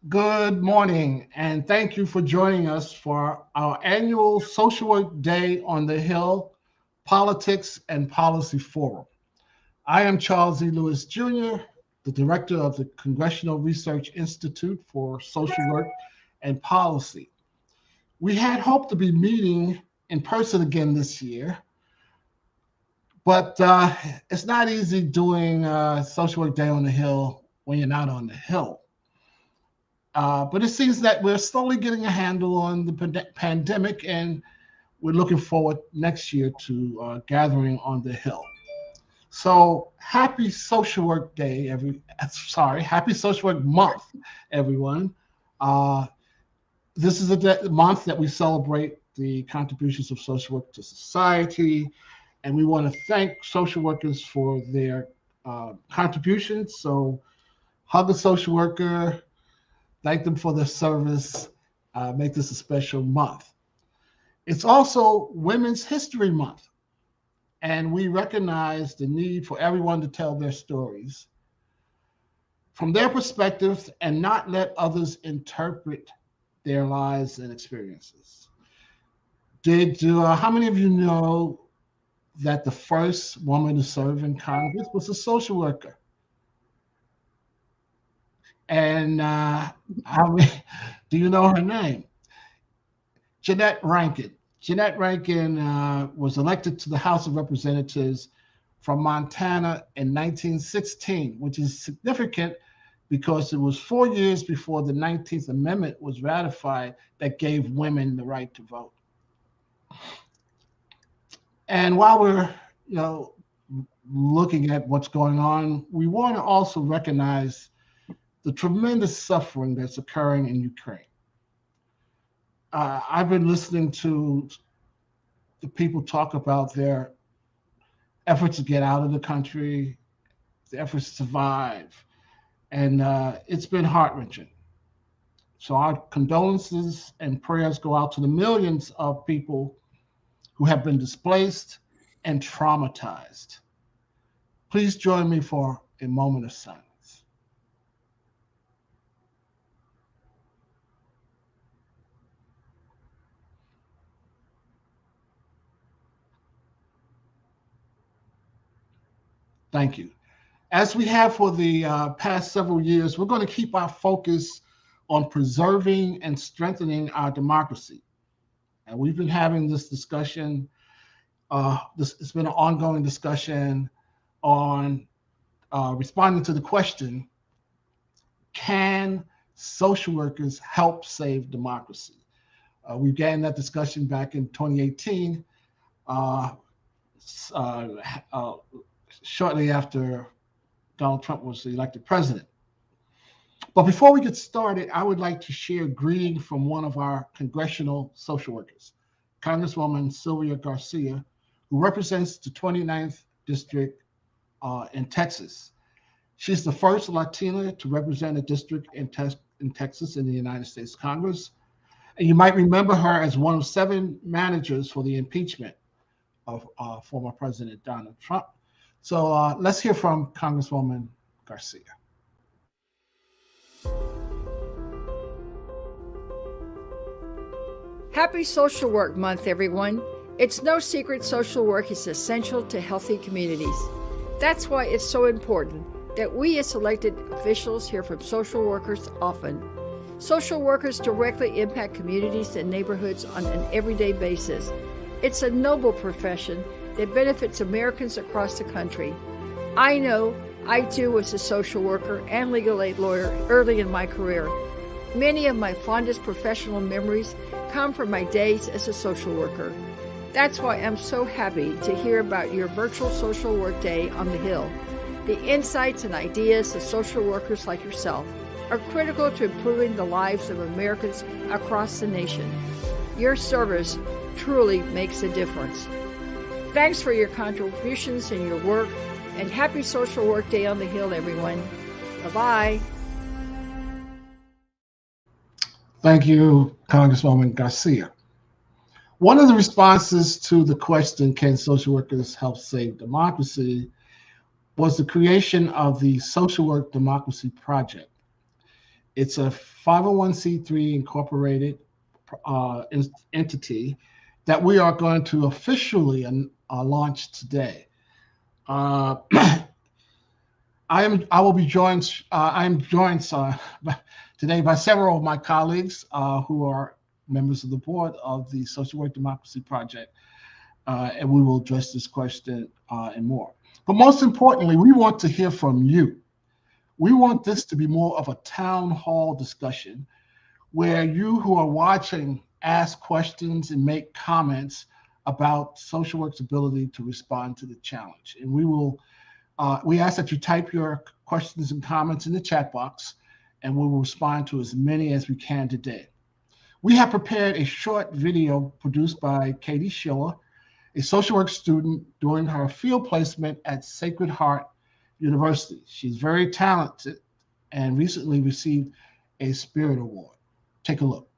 Good morning, and thank you for joining us for our annual Social Work Day on the Hill Politics and Policy Forum. I am Charles E. Lewis Jr., the director of the Congressional Research Institute for Social Work and Policy. We had hoped to be meeting in person again this year, but it's not easy doing Social Work Day on the Hill when you're not on the Hill. But it seems that we're slowly getting a handle on the pandemic, and we're looking forward next year to gathering on the Hill. So happy Social Work Day, happy Social Work Month, everyone. Uh, this is a month that we celebrate the contributions of social work to society, and we want to thank social workers for their contributions. So hug a social worker, thank them for their service, make this a special month. It's also Women's History Month, and we recognize the need for everyone to tell their stories from their perspectives and not let others interpret their lives and experiences. How many of you know that the first woman to serve in Congress was a social worker? And do you know her name? Jeanette Rankin. Jeanette Rankin was elected to the House of Representatives from Montana in 1916, which is significant because it was 4 years before the 19th Amendment was ratified that gave women the right to vote. And while we're, looking at what's going on, we want to also recognize the tremendous suffering that's occurring in Ukraine. I've been listening to the people talk about their efforts to get out of the country, the efforts to survive, and it's been heart-wrenching. So our condolences and prayers go out to the millions of people who have been displaced and traumatized. Please join me for a moment of silence. Thank you. As we have for the past several years, we're going to keep our focus on preserving and strengthening our democracy. And we've been having this discussion. It's been an ongoing discussion on responding to the question, can social workers help save democracy? We began that discussion back in 2018. Shortly after Donald Trump was elected president. But before we get started, I would like to share a greeting from one of our congressional social workers, Congresswoman Sylvia Garcia, who represents the 29th District in Texas. She's the first Latina to represent a district in Texas in the United States Congress. And you might remember her as one of 7 managers for the impeachment of former President Donald Trump. So let's hear from Congresswoman Garcia. Happy Social Work Month, everyone. It's no secret social work is essential to healthy communities. That's why it's so important that we as elected officials hear from social workers often. Social workers directly impact communities and neighborhoods on an everyday basis. It's a noble profession that benefits Americans across the country. I know I too was a social worker and legal aid lawyer early in my career. Many of my fondest professional memories come from my days as a social worker. That's why I'm so happy to hear about your virtual Social Work Day on the Hill. The insights and ideas of social workers like yourself are critical to improving the lives of Americans across the nation. Your service truly makes a difference. Thanks for your contributions and your work, and happy Social Work Day on the Hill, everyone. Bye-bye. Thank you, Congresswoman Garcia. One of the responses to the question, can social workers help save democracy, was the creation of the Social Work Democracy Project. It's a 501c3 incorporated entity that we are going to officially launch today. Uh, I will be joined. I am joined today by several of my colleagues who are members of the board of the Social Work Democracy Project, and we will address this question and more. But most importantly, we want to hear from you. We want this to be more of a town hall discussion where you who are watching ask questions and make comments about social work's ability to respond to the challenge. And we ask that you type your questions and comments in the chat box, and we will respond to as many as we can today. We have prepared a short video produced by Katie Schiller, a social work student during her field placement at Sacred Heart University. She's very talented and recently received a Spirit Award. Take a look.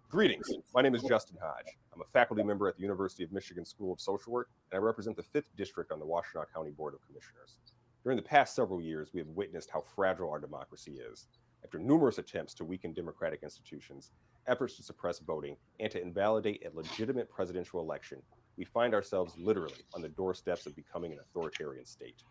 Greetings, my name is Justin Hodge. I'm a faculty member at the University of Michigan School of Social Work, and I represent the 5th District on the Washtenaw County Board of Commissioners. During the past several years, we have witnessed how fragile our democracy is. After numerous attempts to weaken democratic institutions, efforts to suppress voting, and to invalidate a legitimate presidential election, we find ourselves literally on the doorsteps of becoming an authoritarian state.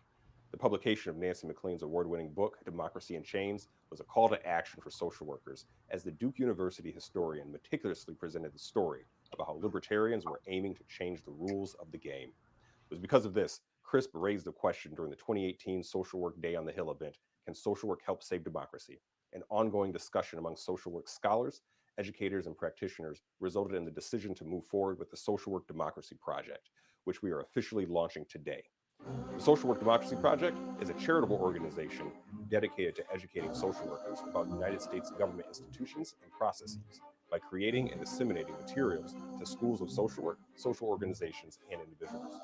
The publication of Nancy McLean's award-winning book, Democracy in Chains, was a call to action for social workers, as the Duke University historian meticulously presented the story about how libertarians were aiming to change the rules of the game. It was because of this, CRISP raised the question during the 2018 Social Work Day on the Hill event, Can Social Work Help Save Democracy? An ongoing discussion among social work scholars, educators, and practitioners resulted in the decision to move forward with the Social Work Democracy Project, which we are officially launching today. The Social Work Democracy Project is a charitable organization dedicated to educating social workers about United States government institutions and processes by creating and disseminating materials to schools of social work, social organizations, and individuals.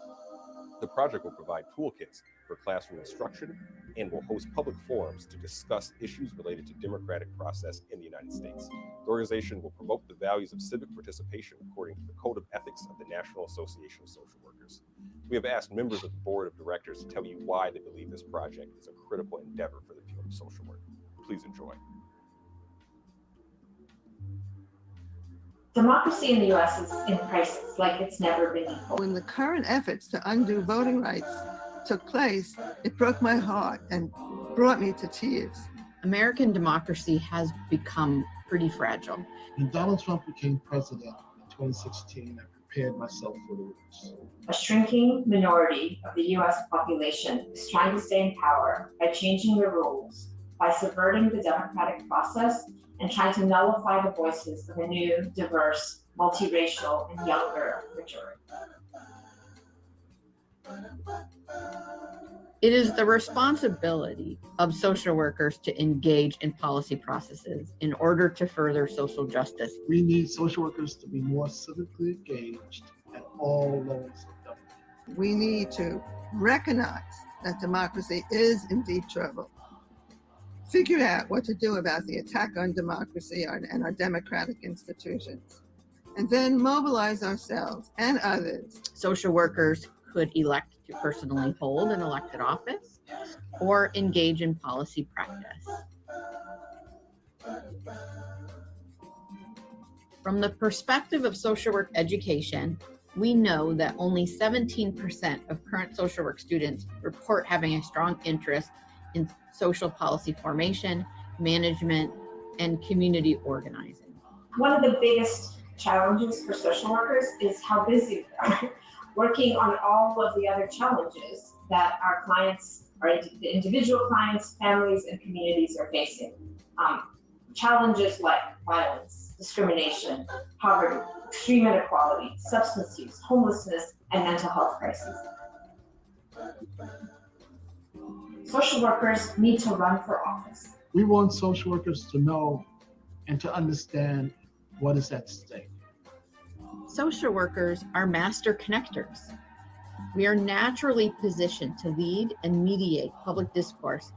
The project will provide toolkits for classroom instruction and will host public forums to discuss issues related to democratic process in the United States. The organization will promote the values of civic participation according to the Code of Ethics of the National Association of Social Workers. We have asked members of the board of directors to tell you why they believe this project is a critical endeavor for the field of social work. Please enjoy. Democracy in the U.S. is in crisis like it's never been before. When the current efforts to undo voting rights took place, it broke my heart and brought me to tears. American democracy has become pretty fragile. When Donald Trump became president in 2016, I prepared myself for the worst. A shrinking minority of the U.S. population is trying to stay in power by changing the rules, by subverting the democratic process, and trying to nullify the voices of a new, diverse, multiracial, and younger majority. It is the responsibility of social workers to engage in policy processes in order to further social justice. We need social workers to be more civically engaged at all levels of government. We need to recognize that democracy is in deep trouble, figure out what to do about the attack on democracy and our democratic institutions, and then mobilize ourselves and others. Social workers could elect to personally hold an elected office or engage in policy practice. From the perspective of social work education, we know that only 17% of current social work students report having a strong interest in social policy formation, management, and community organizing. One of the biggest challenges for social workers is how busy they are, working on all of the other challenges that our clients, the individual clients, families, and communities are facing. Challenges like violence, discrimination, poverty, extreme inequality, substance use, homelessness, and mental health crises. Social workers need to run for office. We want social workers to know and to understand what is at stake. Social workers are master connectors. We are naturally positioned to lead and mediate public discourse.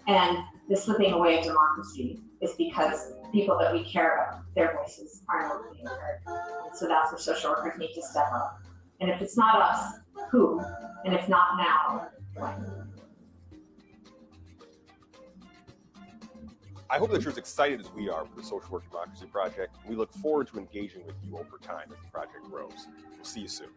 And the slipping away of democracy is because people that we care about, their voices are not being heard. So that's where social workers need to step up. And if it's not us, who? And if not now, when? I hope that you're as excited as we are for the Social Work Democracy Project. We look forward to engaging with you over time as the project grows. We'll see you soon.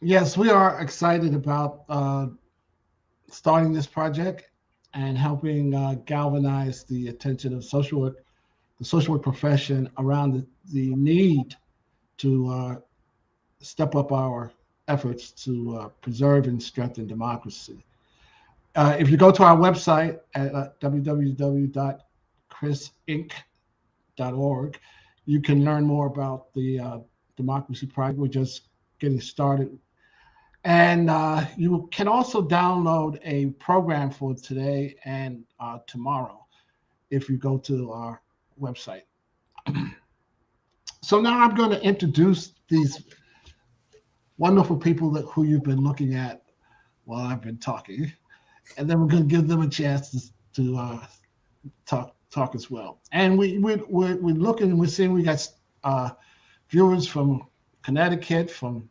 Yes, we are excited about starting this project and helping galvanize the attention of the social work profession around the need to step up our efforts to preserve and strengthen democracy. If you go to our website at www.chrisinc.org, you can learn more about the Democracy Project. We're just getting started. And you can also download a program for today and tomorrow if you go to our website. So now I'm going to introduce these wonderful people who you've been looking at while I've been talking, and then we're going to give them a chance to talk as well. And we're looking, we're seeing we got viewers from Connecticut, from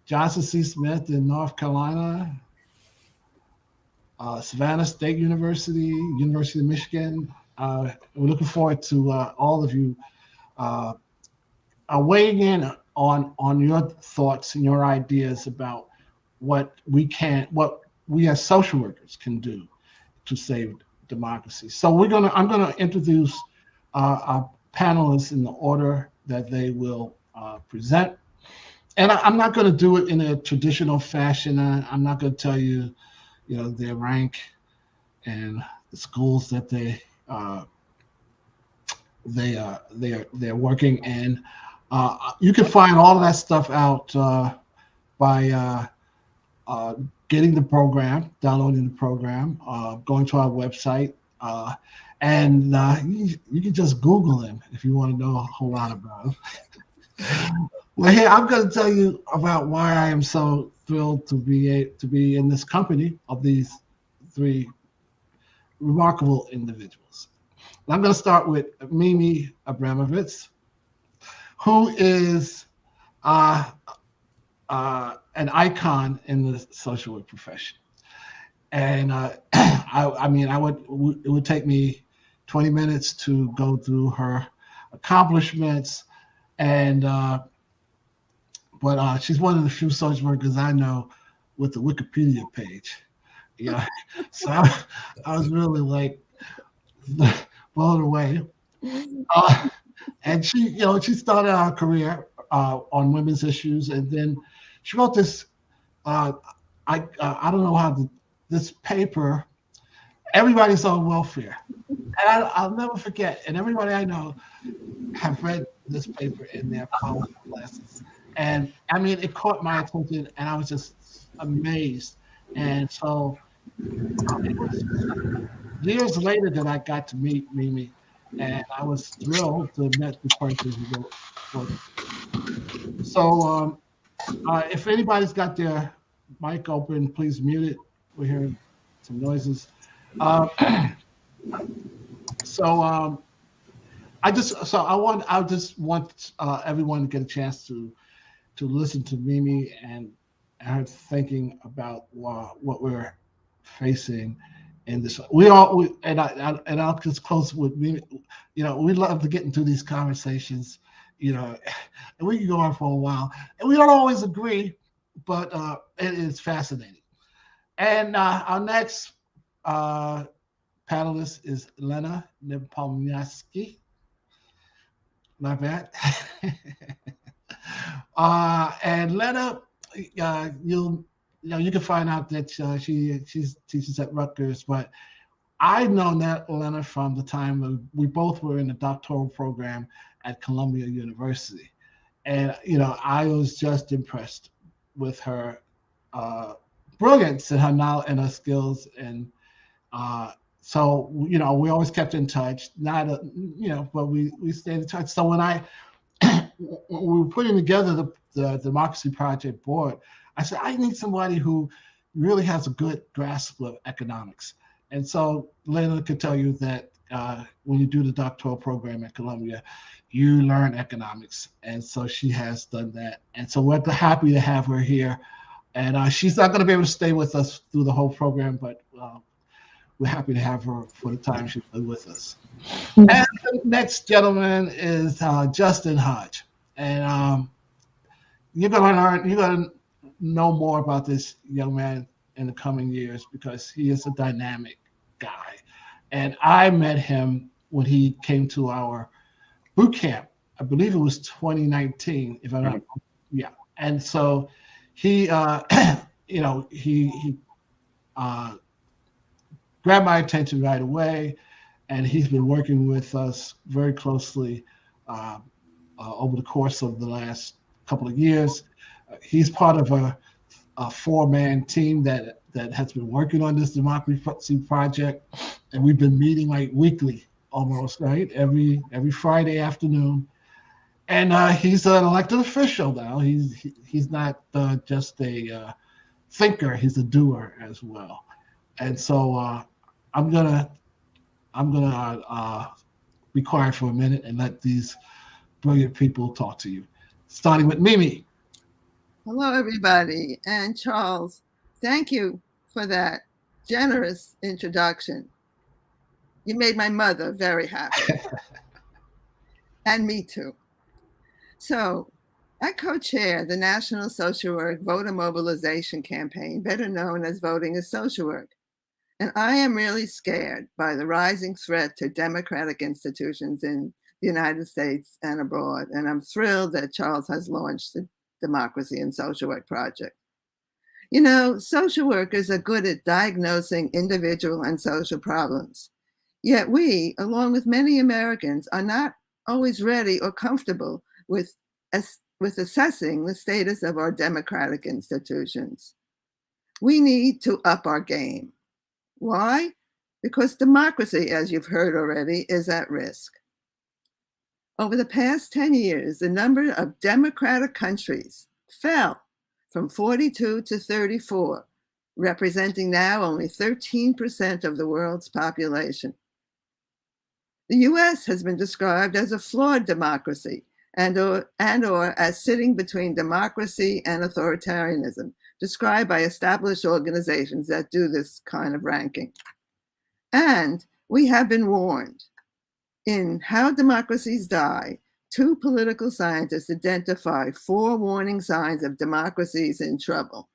Johnson C. Smith in North Carolina, Savannah State University, University of Michigan. We're looking forward to all of you weighing in on your thoughts and your ideas about what we as social workers can do to save democracy. So I'm gonna introduce our panelists in the order that they will present. And I'm not going to do it in a traditional fashion. I'm not going to tell you, their rank and the schools that they're working in. You can find all of that stuff out by getting the program, downloading the program, going to our website, and you can just Google them if you want to know a whole lot about them. Well, here I'm going to tell you about why I am so thrilled to be in this company of these three remarkable individuals. And I'm going to start with Mimi Abramovitz, who is an icon in the social work profession. And it would take me 20 minutes to go through her accomplishments, and but she's one of the few social workers I know with the Wikipedia page. Yeah, so I was really blown away. And she started her career on women's issues, and then she wrote this. I don't know how this paper. Everybody's on welfare, and I'll never forget. And everybody I know have read this paper in their college classes. And I mean, it caught my attention, and I was just amazed. And so it was years later that I got to meet Mimi, and I was thrilled to meet the person who wrote it. So if anybody's got their mic open, please mute it. We're hearing some noises. I just want everyone to get a chance to listen to Mimi and her thinking about what we're facing in this. I'll just close with Mimi. We love to get into these conversations, and we can go on for a while, and we don't always agree, but it is fascinating. And our next panelist is Lena Nepomniachtchi. My bad. And Lena, you can find out that she teaches at Rutgers, but I've known that Lena from the time we both were in the doctoral program at Columbia University, and I was just impressed with her brilliance and her knowledge and her skills, and so we always kept in touch. But we stayed in touch. So when we were putting together the Democracy Project board, I said I need somebody who really has a good grasp of economics, And so Lena could tell you that when you do the doctoral program at Columbia, you learn economics. And so she has done that. And so we're happy to have her here. And she's not going to be able to stay with us through the whole program, but we're happy to have her for the time she's been with us. And the next gentleman is Justin Hodge. And you're going to know more about this young man in the coming years because he is a dynamic guy. And I met him when he came to our boot camp. I believe it was 2019, if I'm not wrong. Yeah. And so he, he grabbed my attention right away, and he's been working with us very closely over the course of the last couple of years. He's part of a four-man team that has been working on this democracy project, and we've been meeting like weekly, almost, right? Every Friday afternoon. And he's an elected official now. He's not just a thinker; he's a doer as well. And so I'm gonna be quiet for a minute and let these brilliant people talk to you. Starting with Mimi. Hello, everybody. And Charles, thank you for that generous introduction. You made my mother very happy. And me too. So I co-chair the National Social Work Voter Mobilization Campaign, better known as Voting is Social Work. And I am really scared by the rising threat to democratic institutions in the United States and abroad. And I'm thrilled that Charles has launched the Democracy and Social Work Project. You know, social workers are good at diagnosing individual and social problems. Yet we, along with many Americans, are not always ready or comfortable with assessing the status of our democratic institutions. We need to up our game. Why? Because democracy, as you've heard already, is at risk. Over the past 10 years, the number of democratic countries fell from 42 to 34, representing now only 13% of the world's population. The US has been described as a flawed democracy and or as sitting between democracy and authoritarianism, described by established organizations that do this kind of ranking. And we have been warned. In How Democracies Die, two political scientists identify 4 warning signs of democracies in trouble.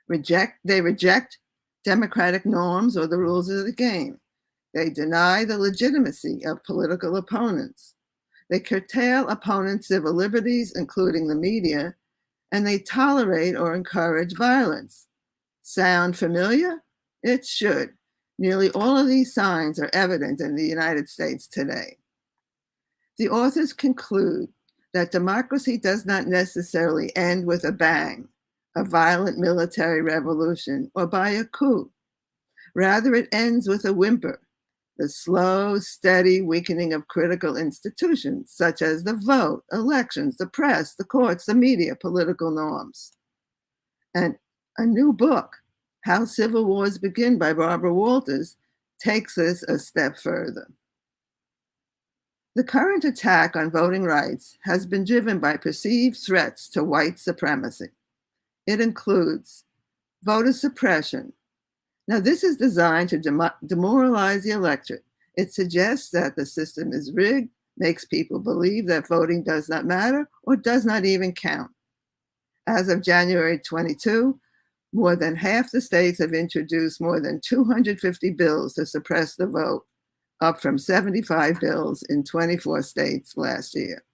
They reject democratic norms or the rules of the game. They deny the legitimacy of political opponents. They curtail opponents' civil liberties, including the media, and they tolerate or encourage violence. Sound familiar? It should. Nearly all of these signs are evident in the United States today. The authors conclude that democracy does not necessarily end with a bang, a violent military revolution, or by a coup. Rather, it ends with a whimper, the slow, steady weakening of critical institutions, such as the vote, elections, the press, the courts, the media, political norms. And a new book, How Civil Wars Begin by Barbara Walters, takes this a step further. The current attack on voting rights has been driven by perceived threats to white supremacy. It includes voter suppression. Now, this is designed to demoralize the electorate. It suggests that the system is rigged, makes people believe that voting does not matter or does not even count. As of January 22, more than half the states have introduced more than 250 bills to suppress the vote, up from 75 bills in 24 states last year.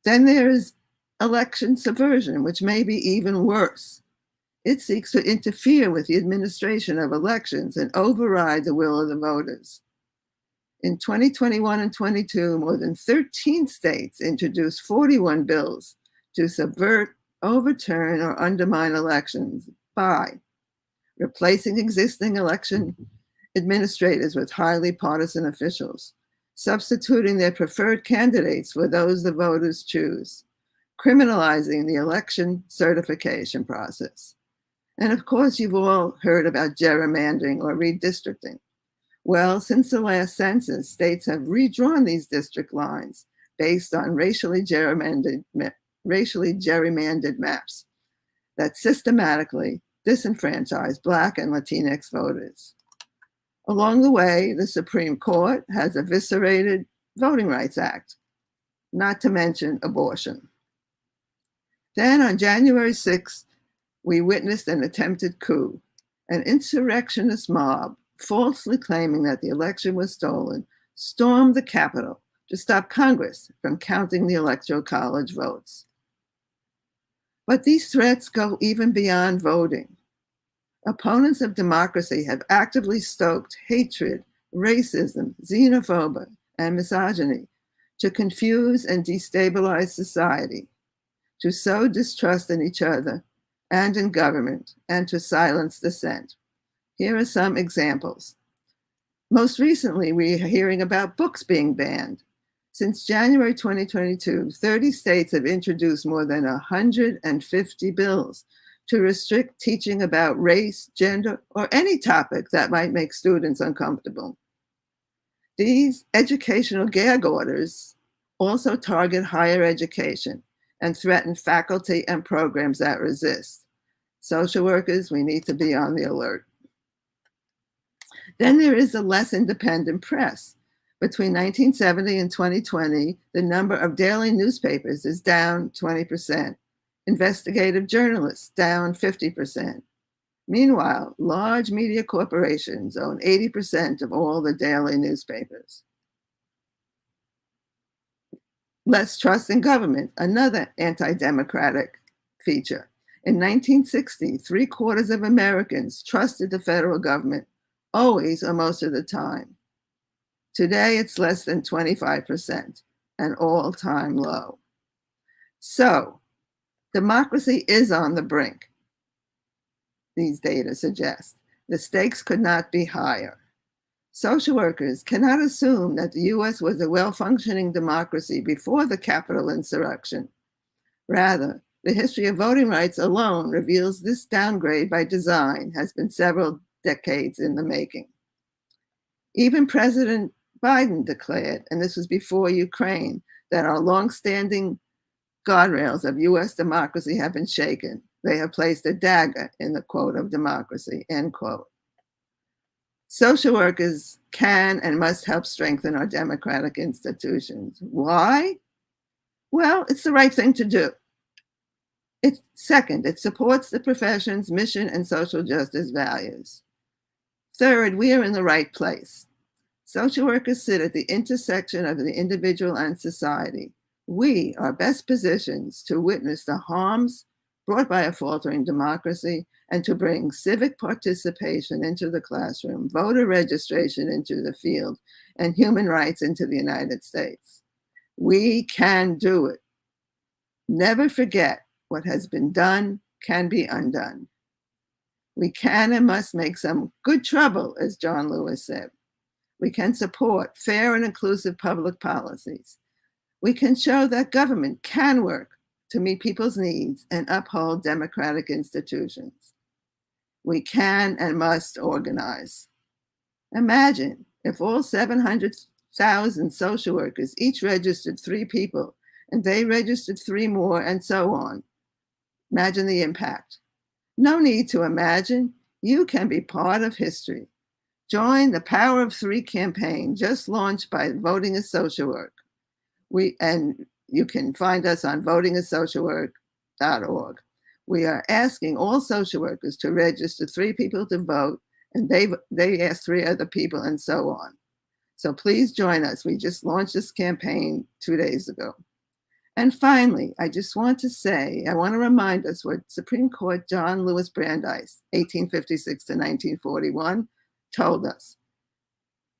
Then there is election subversion, which may be even worse. It seeks to interfere with the administration of elections and override the will of the voters. In 2021 and 22, more than 13 states introduced 41 bills to subvert, overturn, or undermine elections by replacing existing election administrators with highly partisan officials, substituting their preferred candidates for those the voters choose, criminalizing the election certification process, And of course, you've all heard about gerrymandering or redistricting. Well, since the last census, states have redrawn these district lines based on racially gerrymandered maps that systematically disenfranchise Black and Latinx voters. Along the way, the Supreme Court has eviscerated Voting Rights Act, not to mention abortion. Then on January 6th, we witnessed an attempted coup. An insurrectionist mob, falsely claiming that the election was stolen, stormed the Capitol to stop Congress from counting the Electoral College votes. But these threats go even beyond voting. Opponents of democracy have actively stoked hatred, racism, xenophobia, and misogyny to confuse and destabilize society, to sow distrust in each other and in government, and to silence dissent. Here are some examples. Most recently, we are hearing about books being banned. Since January 2022, 30 states have introduced more than 150 bills to restrict teaching about race, gender, or any topic that might make students uncomfortable. These educational gag orders also target higher education and threaten faculty and programs that resist. Social workers, we need to be on the alert. Then there is the less independent press. Between 1970 and 2020, the number of daily newspapers is down 20%. Investigative journalists down 50%. Meanwhile, large media corporations own 80% of all the daily newspapers. Less trust in government, another anti-democratic feature. In 1960, 3/4 of Americans trusted the federal government, always or most of the time. Today, it's less than 25%, an all-time low. So, democracy is on the brink, these data suggest. The stakes could not be higher. Social workers cannot assume that the US was a well-functioning democracy before the Capitol insurrection. Rather, the history of voting rights alone reveals this downgrade by design has been several decades in the making. Even President Biden declared, and this was before Ukraine, that our longstanding guardrails of US democracy have been shaken. They have placed a dagger in the quote of democracy, end quote. Social workers can and must help strengthen our democratic institutions. Why? Well, it's the right thing to do. Second, it supports the profession's mission and social justice values. Third, we are in the right place. Social workers sit at the intersection of the individual and society. We are best positioned to witness the harms brought by a faltering democracy and to bring civic participation into the classroom, voter registration into the field, and human rights into the United States. We can do it. Never forget, what has been done can be undone. We can and must make some good trouble, as John Lewis said. We can support fair and inclusive public policies. We can show that government can work to meet people's needs and uphold democratic institutions. We can and must organize. Imagine if all 700,000 social workers each registered 3 people and they registered 3 more and so on. Imagine the impact. No need to imagine. You can be part of history. Join the Power of 3 campaign just launched by Voting is Social Work. And you can find us on votingassocialwork.org. We are asking all social workers to register 3 people to vote, and they ask 3 other people and so on. So please join us. We just launched this campaign 2 days ago. And finally, I just want to remind us what Supreme Court John Lewis Brandeis, 1856 to 1941, told us.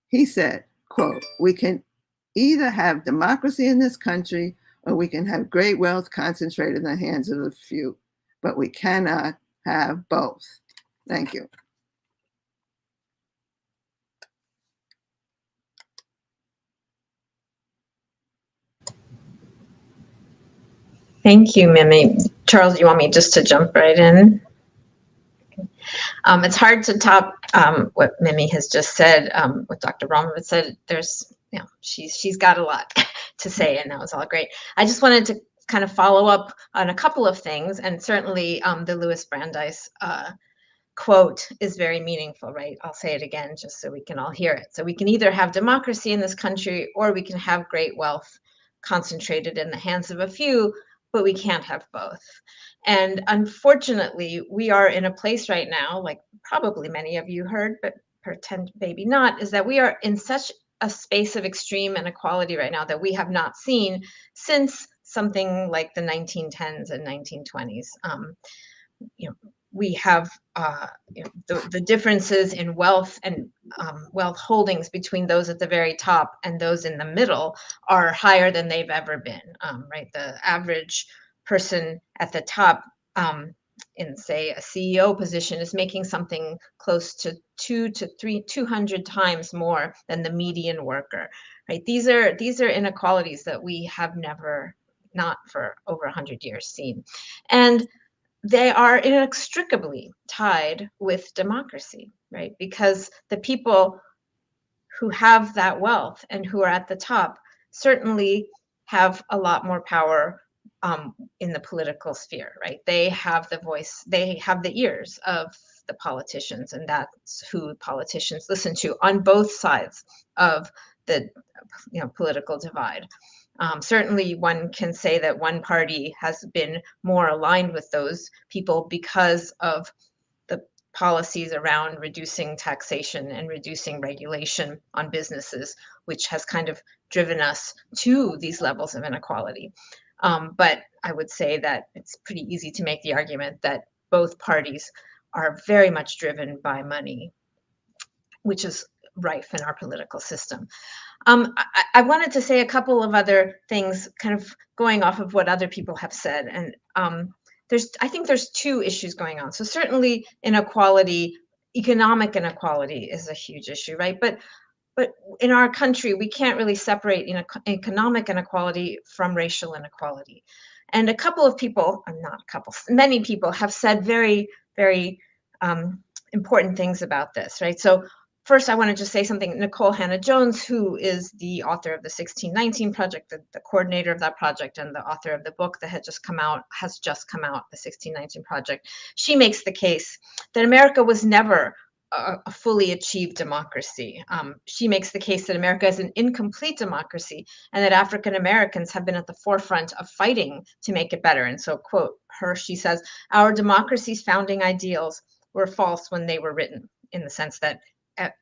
He said, quote, "We can either have democracy in this country or we can have great wealth concentrated in the hands of the few, but we cannot have both." Thank you. Thank you, Mimi. Charles, you want me just to jump right in? It's hard to top what Mimi has just said, what Dr. Bromwich said. There's, she's got a lot to say, and that was all great. I just wanted to kind of follow up on a couple of things, and certainly the Louis Brandeis quote is very meaningful, right? I'll say it again just so we can all hear it. So we can either have democracy in this country, or we can have great wealth concentrated in the hands of a few, but we can't have both. And unfortunately, we are in a place right now, like probably many of you heard, but pretend maybe not, is that we are in such a space of extreme inequality right now that we have not seen since something like the 1910s and 1920s. We have the differences in wealth and wealth holdings between those at the very top and those in the middle are higher than they've ever been, right? The average person at the top in, say, a CEO position is making something close to 200 times more than the median worker, right? These are inequalities that we have never, not for over 100 years, seen. And they are inextricably tied with democracy, right? Because the people who have that wealth and who are at the top certainly have a lot more power in the political sphere, right? They have the voice, they have the ears of the politicians, and that's who politicians listen to on both sides of the political divide. Certainly, one can say that one party has been more aligned with those people because of the policies around reducing taxation and reducing regulation on businesses, which has kind of driven us to these levels of inequality. But I would say that it's pretty easy to make the argument that both parties are very much driven by money, which is rife in our political system. I wanted to say a couple of other things, kind of going off of what other people have said. And I think there's two issues going on. So certainly inequality, economic inequality is a huge issue, right? But in our country, we can't really separate economic inequality from racial inequality. And a couple of people, not a couple, many people have said very, very important things about this, right? So first, I want to just say something. Nicole Hannah-Jones, who is the author of the 1619 Project, the coordinator of that project, and the author of the book that has just come out, the 1619 Project, she makes the case that America was never a fully achieved democracy. She makes the case that America is an incomplete democracy, and that African Americans have been at the forefront of fighting to make it better. And so, quote her, she says, "Our democracy's founding ideals were false when they were written," in the sense that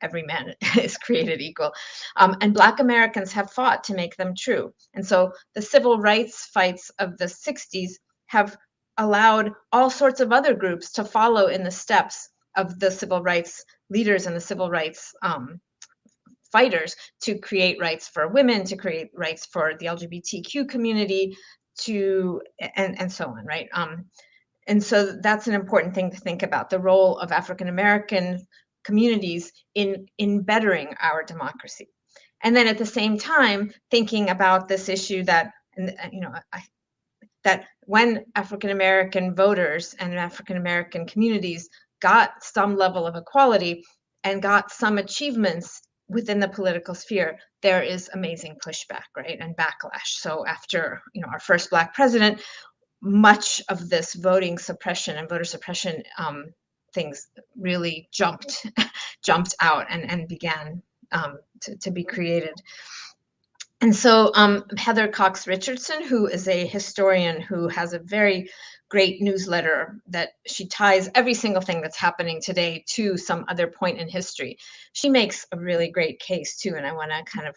every man is created equal. And Black Americans have fought to make them true. And so the civil rights fights of the 60s have allowed all sorts of other groups to follow in the steps of the civil rights leaders and the civil rights fighters to create rights for women, to create rights for the LGBTQ community, and so on, right? And so that's an important thing to think about, the role of African American communities in bettering our democracy. And then at the same time, thinking about this issue that, that when African American voters and African American communities got some level of equality and got some achievements within the political sphere, there is amazing pushback, right, and backlash. So after our first Black president, much of this voting suppression and voter suppression things really jumped out and began to be created. And so Heather Cox Richardson, who is a historian who has a very great newsletter that she ties every single thing that's happening today to some other point in history, she makes a really great case too, and I want to kind of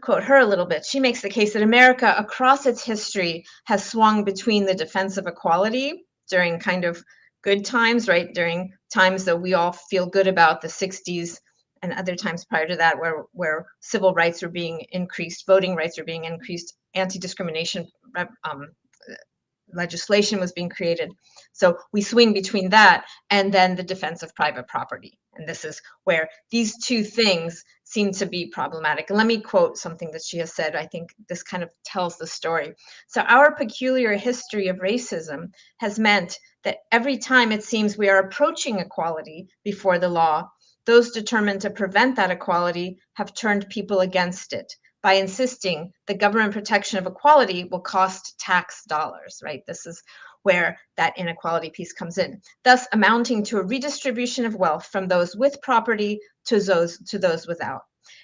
quote her a little bit. She makes the case that America across its history has swung between the defense of equality during kind of good times, right? During times that we all feel good about, the 60s, and other times prior to that where civil rights were being increased, voting rights were being increased, anti-discrimination legislation was being created. So we swing between that and then the defense of private property. And this is where these two things seem to be problematic. And let me quote something that she has said. I think this kind of tells the story. So our peculiar history of racism has meant that every time it seems we are approaching equality before the law, those determined to prevent that equality have turned people against it by insisting the government protection of equality will cost tax dollars, right? This is where that inequality piece comes in, thus amounting to a redistribution of wealth from those with property to those without.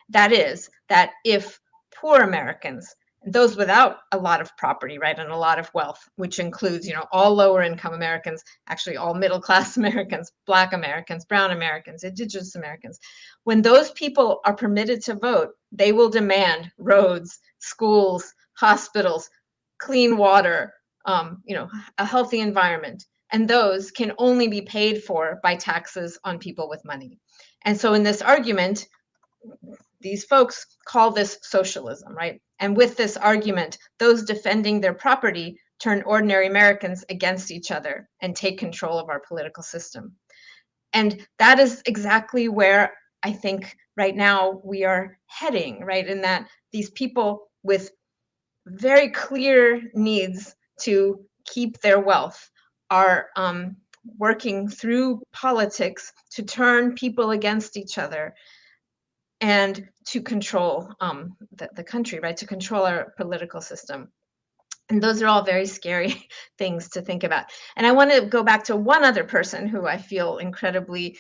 That is, that if poor Americans, those without a lot of property, right, and a lot of wealth, which includes, all lower income Americans, actually all middle class Americans, Black Americans, Brown Americans, Indigenous Americans, when those people are permitted to vote, they will demand roads, schools, hospitals, clean water, a healthy environment. And those can only be paid for by taxes on people with money. And so in this argument, these folks call this socialism, right? And with this argument, those defending their property turn ordinary Americans against each other and take control of our political system. And that is exactly where I think right now we are heading, right? In that these people with very clear needs to keep their wealth are working through politics to turn people against each other and to control the country, right? To control our political system. And those are all very scary things to think about. And I want to go back to one other person who I feel incredibly,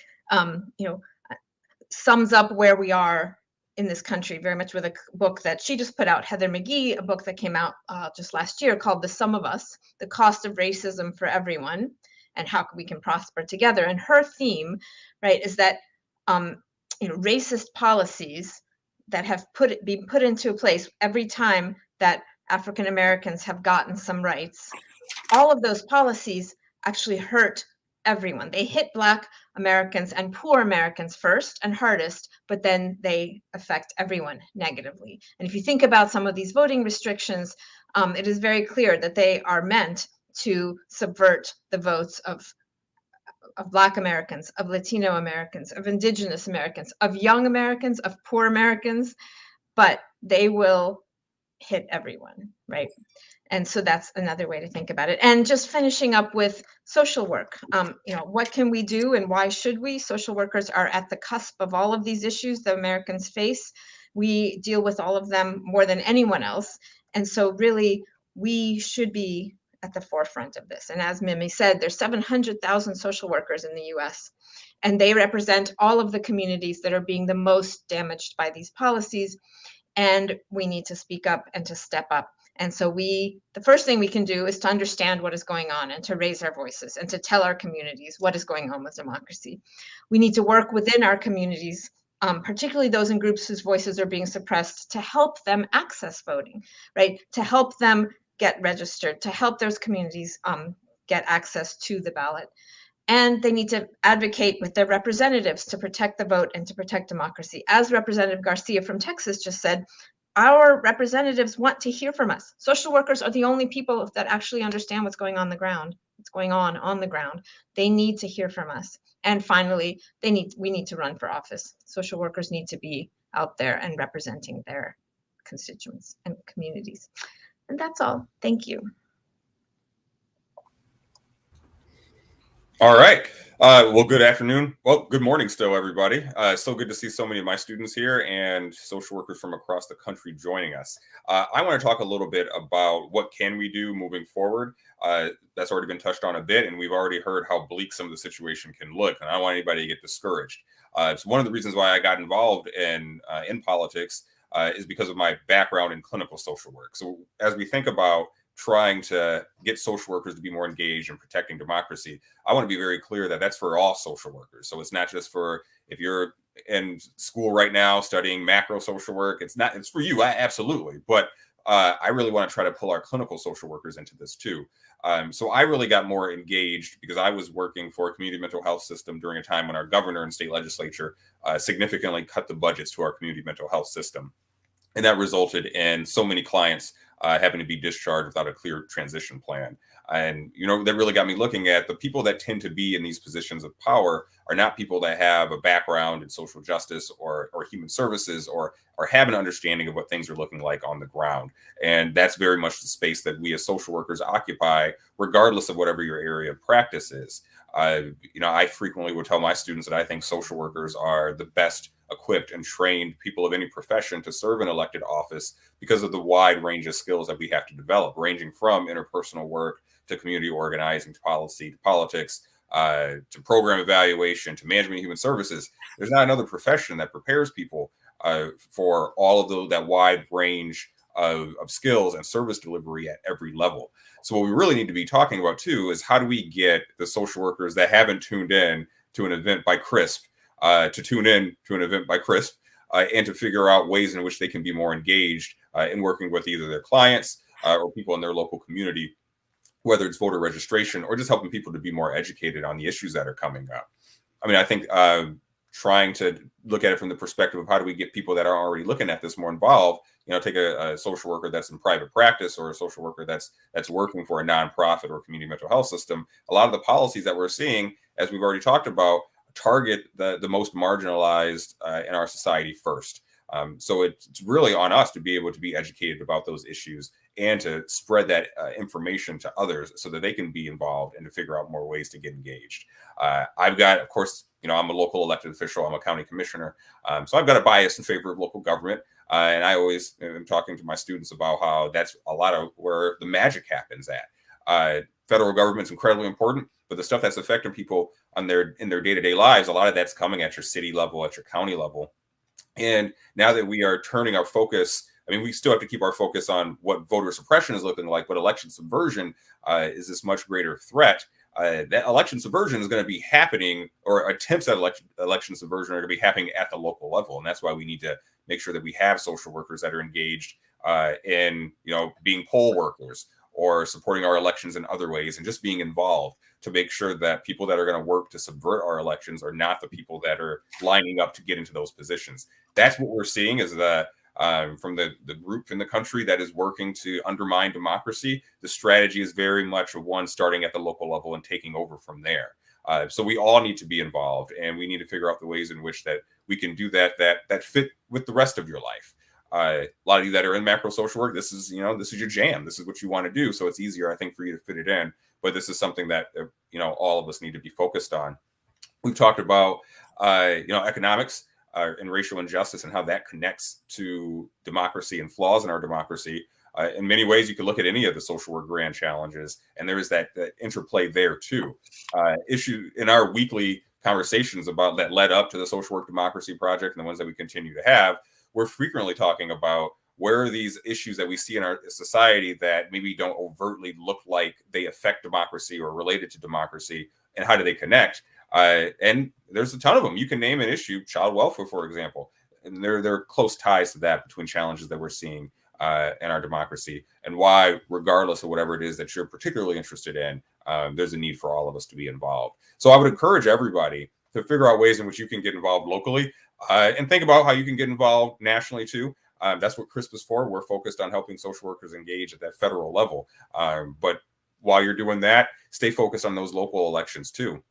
sums up where we are in this country very much with a book that she just put out, Heather McGhee, a book that came out just last year called The Sum of Us, The Cost of Racism for Everyone and How We Can Prosper Together. And her theme, right, is that racist policies that have been put into place every time that African Americans have gotten some rights, all of those policies actually hurt everyone. They hit Black Americans and poor Americans first and hardest, but then they affect everyone negatively. And if you think about some of these voting restrictions, it is very clear that they are meant to subvert the votes of Black Americans, of Latino Americans, of Indigenous Americans, of young Americans, of poor Americans, but they will hit everyone, right? And so that's another way to think about it. And just finishing up with social work, what can we do and why should we? Social workers are at the cusp of all of these issues that Americans face. We deal with all of them more than anyone else. And so really, we should be at the forefront of this. And as Mimi said, there's 700,000 social workers in the US, and they represent all of the communities that are being the most damaged by these policies. And we need to speak up and to step up. And so the first thing we can do is to understand what is going on and to raise our voices and to tell our communities what is going on with democracy. We need to work within our communities, particularly those in groups whose voices are being suppressed, to help them access voting, right? To help them get registered, to help those communities get access to the ballot. And they need to advocate with their representatives to protect the vote and to protect democracy. As Representative Garcia from Texas just said, our representatives want to hear from us. Social workers are the only people that actually understand what's going on the ground, what's going on the ground. They need to hear from us. And finally, we need to run for office. Social workers need to be out there and representing their constituents and communities. And that's all. Thank you. All right. Well, good afternoon. Well, good morning still, everybody. So good to see so many of my students here and social workers from across the country joining us. I want to talk a little bit about what can we do moving forward. That's already been touched on a bit, and we've already heard how bleak some of the situation can look, and I don't want anybody to get discouraged. It's one of the reasons why I got involved in politics is because of my background in clinical social work. So as we think about trying to get social workers to be more engaged in protecting democracy, I want to be very clear that that's for all social workers. So it's not just for, if you're in school right now studying macro social work, it's for you, absolutely. But I really want to try to pull our clinical social workers into this too. So I really got more engaged because I was working for a community mental health system during a time when our governor and state legislature significantly cut the budgets to our community mental health system. And that resulted in so many clients having to be discharged without a clear transition plan. And, that really got me looking at the people that tend to be in these positions of power are not people that have a background in social justice or human services or have an understanding of what things are looking like on the ground. And that's very much the space that we as social workers occupy, regardless of whatever your area of practice is. I frequently would tell my students that I think social workers are the best equipped and trained people of any profession to serve an elected office because of the wide range of skills that we have to develop, ranging from interpersonal work to community organizing, to policy, to politics, to program evaluation, to management of human services. There's not another profession that prepares people for all of that wide range of skills and service delivery at every level. So what we really need to be talking about too is how do we get the social workers that haven't tuned in to an event by CRISP to tune in to an event by CRISP and to figure out ways in which they can be more engaged in working with either their clients or people in their local community, whether it's voter registration or just helping people to be more educated on the issues that are coming up. I mean, I think trying to look at it from the perspective of how do we get people that are already looking at this more involved, take a social worker that's in private practice or a social worker that's working for a nonprofit or community mental health system. A lot of the policies that we're seeing, as we've already talked about, target the most marginalized in our society first. So it's really on us to be able to be educated about those issues and to spread that information to others so that they can be involved and to figure out more ways to get engaged. I've got, of course, I'm a local elected official. I'm a county commissioner. So I've got a bias in favor of local government. And I always am talking to my students about how that's a lot of where the magic happens at. Federal government's incredibly important, but the stuff that's affecting people in their day-to-day lives, a lot of that's coming at your city level, at your county level. And now that we are turning our focus, I mean, we still have to keep our focus on what voter suppression is looking like, but election subversion is this much greater threat. That election subversion is going to be happening, or attempts at election subversion are going to be happening at the local level. And that's why we need to make sure that we have social workers that are engaged in, being poll workers or supporting our elections in other ways and just being involved to make sure that people that are going to work to subvert our elections are not the people that are lining up to get into those positions. That's what we're seeing is that from the group in the country that is working to undermine democracy, the strategy is very much one starting at the local level and taking over from there. So we all need to be involved, and we need to figure out the ways in which that we can do that fit with the rest of your life. A lot of you that are in macro social work, this is your jam. This is what you want to do. So it's easier, I think, for you to fit it in. But this is something that, all of us need to be focused on. We've talked about, economics and racial injustice and how that connects to democracy and flaws in our democracy. In many ways, you could look at any of the social work grand challenges, and there is that interplay there too. Issue in our weekly conversations about that led up to the Social Work Democracy Project and the ones that we continue to have, we're frequently talking about where are these issues that we see in our society that maybe don't overtly look like they affect democracy or related to democracy, and how do they connect? And there's a ton of them. You can name an issue, child welfare, for example, and there are close ties to that between challenges that we're seeing in our democracy, and why, regardless of whatever it is that you're particularly interested in, there's a need for all of us to be involved. So I would encourage everybody to figure out ways in which you can get involved locally and think about how you can get involved nationally too. That's what CRISP is for. We're focused on helping social workers engage at that federal level. But while you're doing that, stay focused on those local elections too,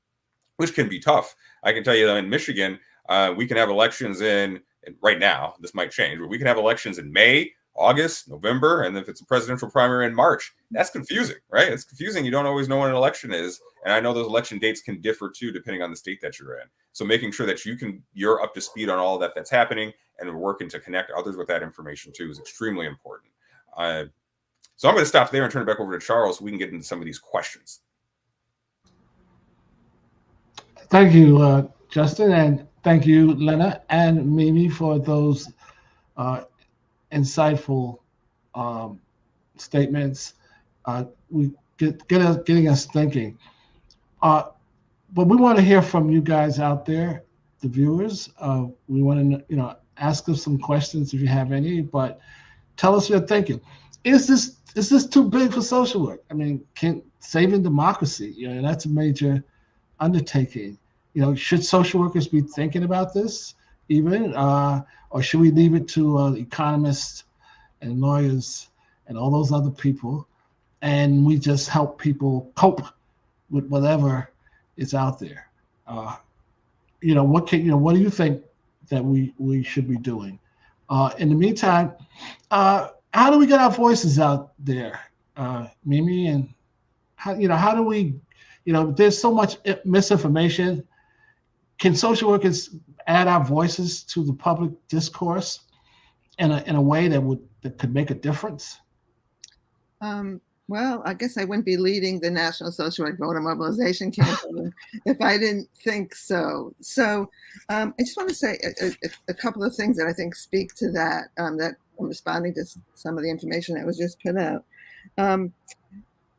which can be tough. I can tell you that in Michigan, we can have elections right now, this might change, but we can have elections in May, August, November, and if it's a presidential primary in March. That's confusing, right? It's confusing. You don't always know when an election is. And I know those election dates can differ too, depending on the state that you're in. So making sure that you're up to speed on all that's happening and working to connect others with that information too is extremely important. So I'm going to stop there and turn it back over to Charles so we can get into some of these questions. Thank you, Justin, and thank you, Lena and Mimi, for those insightful statements. We getting us thinking. But we want to hear from you guys out there, the viewers. We want to, ask us some questions if you have any. But tell us your thinking. Is this too big for social work? I mean, saving democracy? That's a major undertaking. Should social workers be thinking about this even, or should we leave it to economists and lawyers and all those other people and we just help people cope with whatever is out there. What do you think that we should be doing? In the meantime, how do we get our voices out there, Mimi? And how do we, there's so much misinformation. Can social workers add our voices to the public discourse in a way that could make a difference? Well, I guess I wouldn't be leading the National Social Work Voter Mobilization Campaign if I didn't think so. So I just want to say a couple of things that I think speak to that, that I'm responding to some of the information that was just put out.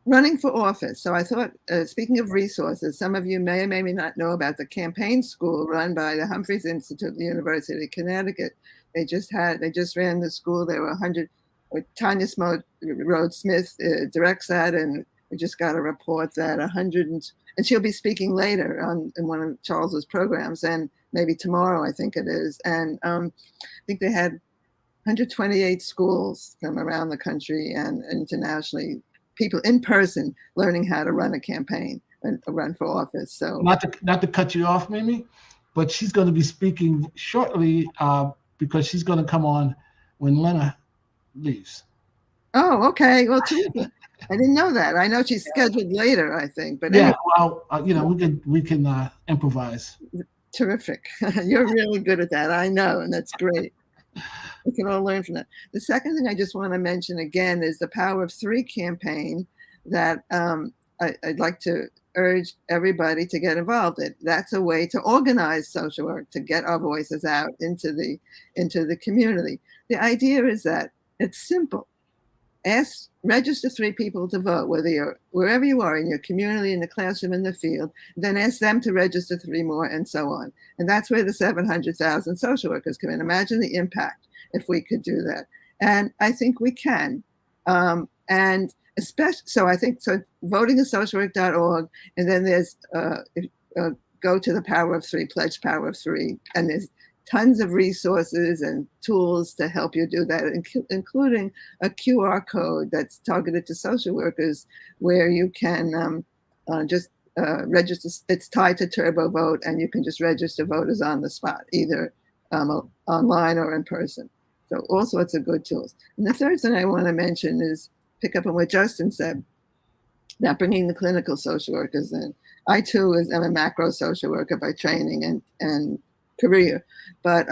Running for office. So I thought, speaking of resources, some of you may or may not know about the campaign school run by the Humphreys Institute at the University of Connecticut. They just ran the school. There were 100. Tanya Rhodes-Smith directs that, and we just got a report that 100, and she'll be speaking later in one of Charles's programs, and maybe tomorrow, I think it is. And I think they had 128 schools from around the country and internationally, people in person learning how to run a campaign and run for office. So not to cut you off, Mimi, but she's going to be speaking shortly because she's going to come on when Lena leaves. Oh, okay. Well, I didn't know that. I know she's scheduled later, I think. But yeah, anyway. Well, we can improvise. Terrific. You're really good at that. I know, and that's great. We can all learn from that. The second thing I just want to mention again is the Power of Three campaign that I'd like to urge everybody to get involved in. That's a way to organize social work, to get our voices out into the community. The idea is that it's simple. Register 3 people to vote, whether you're wherever you are, in your community, in the classroom, in the field, then ask them to register 3 more, and so on. And that's where the 700,000 social workers come in. Imagine the impact if we could do that. And I think we can. And especially, so votingassocialwork.org, and then there's, go to the Power of 3, pledge Power of 3, and there's tons of resources and tools to help you do that, including a QR code that's targeted to social workers where you can just register. It's tied to Turbo Vote, and you can just register voters on the spot, either online or in person. So all sorts of good tools. And the third thing I want to mention is pick up on what Justin said about bringing the clinical social workers in. I too am a macro social worker by training and career. But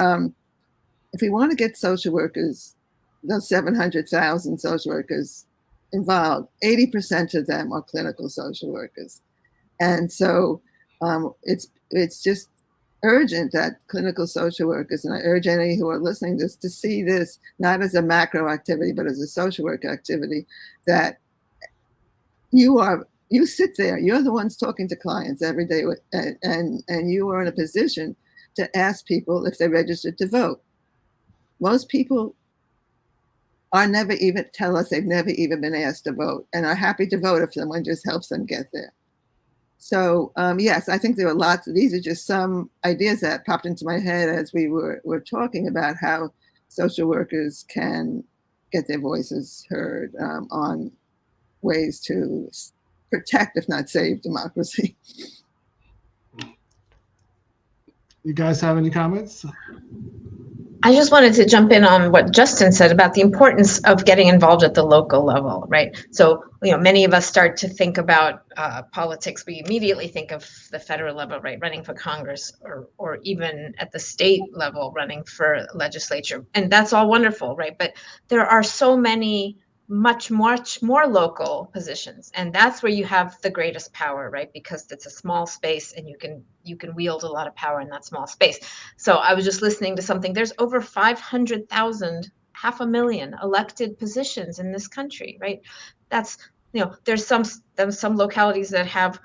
if we want to get social workers, those 700,000 social workers involved, 80% of them are clinical social workers. And so it's just urgent that clinical social workers, and I urge any who are listening to this, to see this not as a macro activity, but as a social work activity, that you sit there, you're the ones talking to clients every day, and you are in a position to ask people if they're registered to vote. Most people never even tell us they've never even been asked to vote, and are happy to vote if someone just helps them get there. So yes, I think there are lots of, these are just some ideas that popped into my head as we were talking about how social workers can get their voices heard on ways to protect, if not save, democracy. You guys have any comments? I just wanted to jump in on what Justin said about the importance of getting involved at the local level, right? So, many of us start to think about politics. We immediately think of the federal level, right? Running for Congress, or even at the state level, running for legislature. And that's all wonderful, right? But there are so many much more local positions, and that's where you have the greatest power, right? Because it's a small space, and you can wield a lot of power in that small space. So I was just listening to something. There's over 500,000, 500,000 elected positions in this country, right? That's, there's some localities that have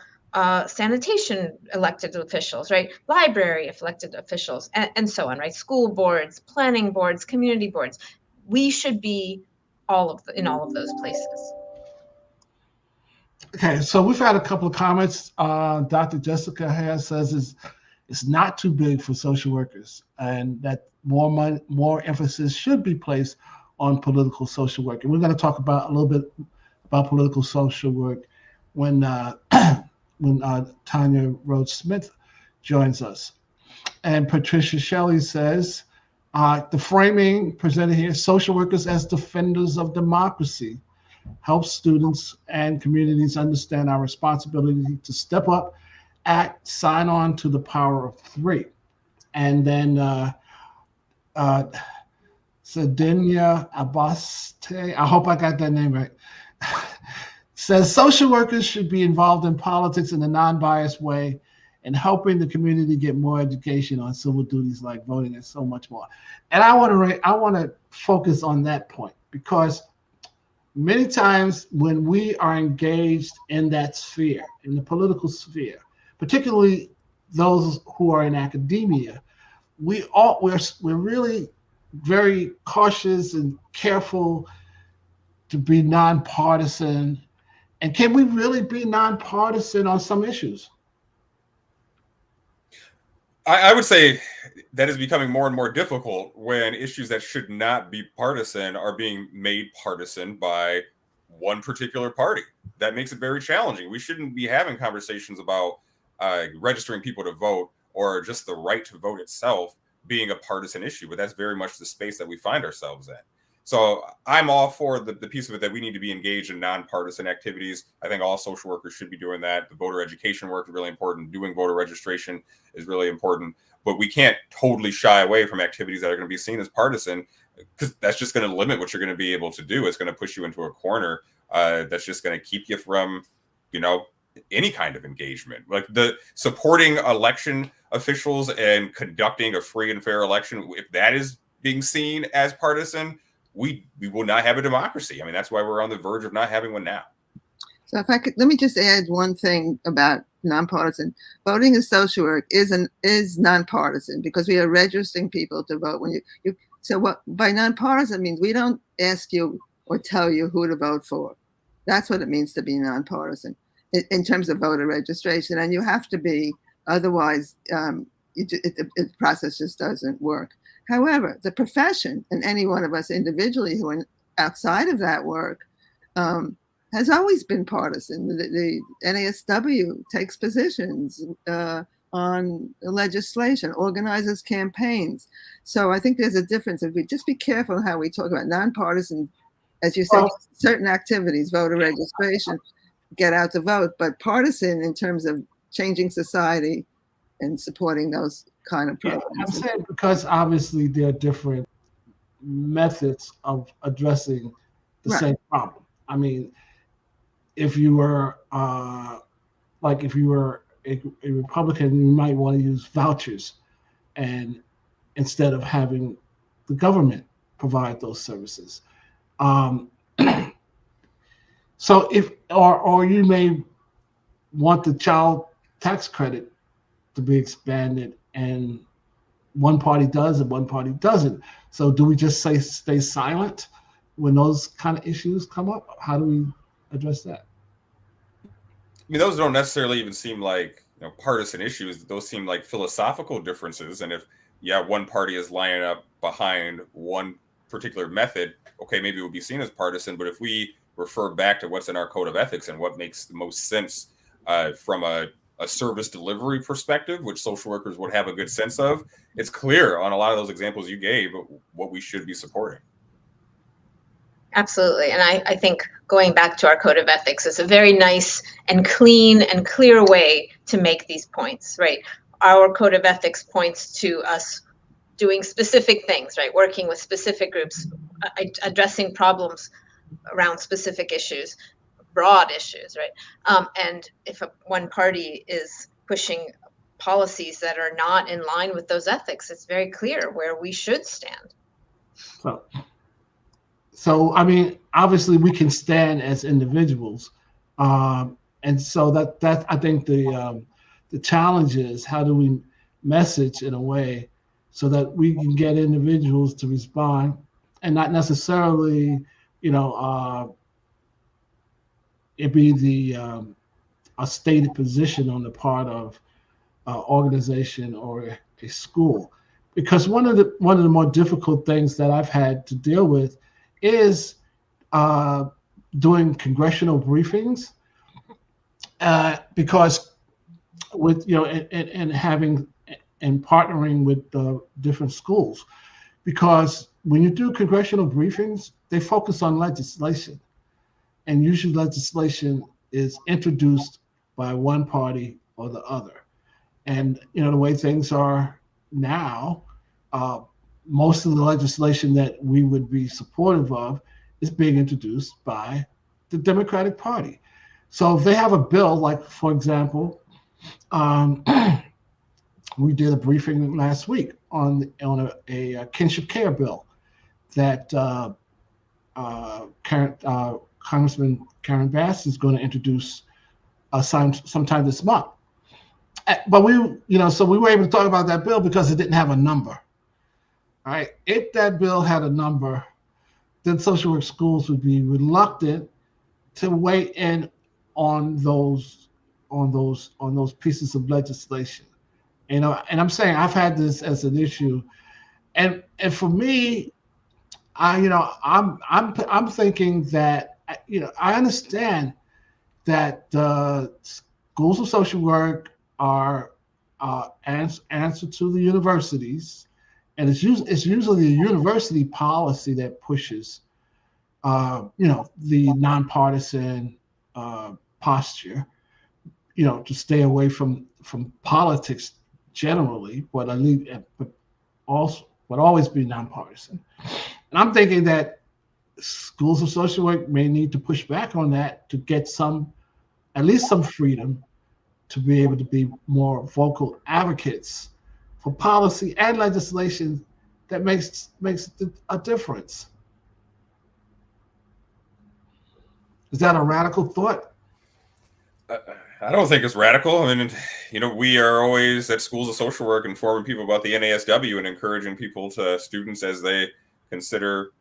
sanitation elected officials, right? Library elected officials, and so on, right? School boards, planning boards, community boards. We should be in all of those places. Okay, so we've had a couple of comments. Dr. Jessica Hare says it's not too big for social workers, and that more emphasis should be placed on political social work. And we're going to talk about a little bit about political social work when Tanya Rhodes Smith joins us. And Patricia Shelley says, the framing presented here, social workers as defenders of democracy, helps students and communities understand our responsibility to step up, act, sign on to the power of three. And then Sadinia Abaste, I hope I got that name right, says social workers should be involved in politics in a non-biased way and helping the community get more education on civil duties like voting and so much more. And I want to focus on that point, because many times when we are engaged in that sphere, in the political sphere, particularly those who are in academia, we're really very cautious and careful to be nonpartisan. And can we really be nonpartisan on some issues? I would say that is becoming more and more difficult when issues that should not be partisan are being made partisan by one particular party. That makes it very challenging. We shouldn't be having conversations about registering people to vote or just the right to vote itself being a partisan issue, but that's very much the space that we find ourselves in. So I'm all for the piece of it that we need to be engaged in nonpartisan activities. I think all social workers should be doing that. The voter education work is really important. Doing voter registration is really important. But we can't totally shy away from activities that are going to be seen as partisan, because that's just going to limit what you're going to be able to do. It's going to push you into a corner that's just going to keep you from, any kind of engagement. Like the supporting election officials and conducting a free and fair election, if that is being seen as partisan, we will not have a democracy. I mean, that's why we're on the verge of not having one now. So if I could, let me just add one thing about nonpartisan. Voting as social work is nonpartisan because we are registering people to vote. So what by nonpartisan means we don't ask you or tell you who to vote for. That's what it means to be nonpartisan in terms of voter registration. And you have to be, otherwise the process just doesn't work. However, the profession and any one of us individually who are outside of that work has always been partisan. The NASW takes positions on legislation, organizes campaigns. So I think there's a difference. If we just be careful how we talk about nonpartisan, as you said, certain activities, voter registration, get out to vote, but partisan in terms of changing society and supporting those kind of programs. I'm saying because obviously there are different methods of addressing the same problem. I mean, if you were a Republican, you might want to use vouchers, and instead of having the government provide those services. So if or you may want the child tax credit to be expanded, and one party does and one party doesn't. So do we just stay silent when those kind of issues come up? How do we address that? I mean, those don't necessarily even seem like partisan issues. Those seem like philosophical differences. And if one party is lining up behind one particular method, okay, maybe it would be seen as partisan. But if we refer back to what's in our code of ethics and what makes the most sense from a service delivery perspective, which social workers would have a good sense of, it's clear on a lot of those examples you gave what we should be supporting. Absolutely. And I think going back to our code of ethics is a very nice and clean and clear way to make these points, right? Our code of ethics points to us doing specific things, right? Working with specific groups, addressing problems around specific issues, broad issues, right? And if one party is pushing policies that are not in line with those ethics, it's very clear where we should stand. So I mean, obviously we can stand as individuals, and so that I think the challenge is how do we message in a way so that we can get individuals to respond and not necessarily, it be a stated position on the part of organization or a school, because one of the more difficult things that I've had to deal with is doing congressional briefings because with and having and partnering with the different schools, because when you do congressional briefings, they focus on legislation, and usually legislation is introduced by one party or the other. And the way things are now, most of the legislation that we would be supportive of is being introduced by the Democratic Party. So if they have a bill, like for example, we did a briefing last week on a kinship care bill that Congressman Karen Bass is going to introduce sometime this month. But so we were able to talk about that bill because it didn't have a number. All right, if that bill had a number, then social work schools would be reluctant to weigh in on those pieces of legislation. And I'm saying I've had this as an issue, and for me, I'm thinking that I understand that schools of social work are answer to the universities, and it's usually the university policy that pushes the nonpartisan posture, to stay away from politics generally, but always be nonpartisan. And I'm thinking that schools of social work may need to push back on that to get at least some freedom to be able to be more vocal advocates for policy and legislation that makes a difference. Is that a radical thought? I don't think it's radical. I mean, we are always at schools of social work informing people about the NASW and encouraging students as they consider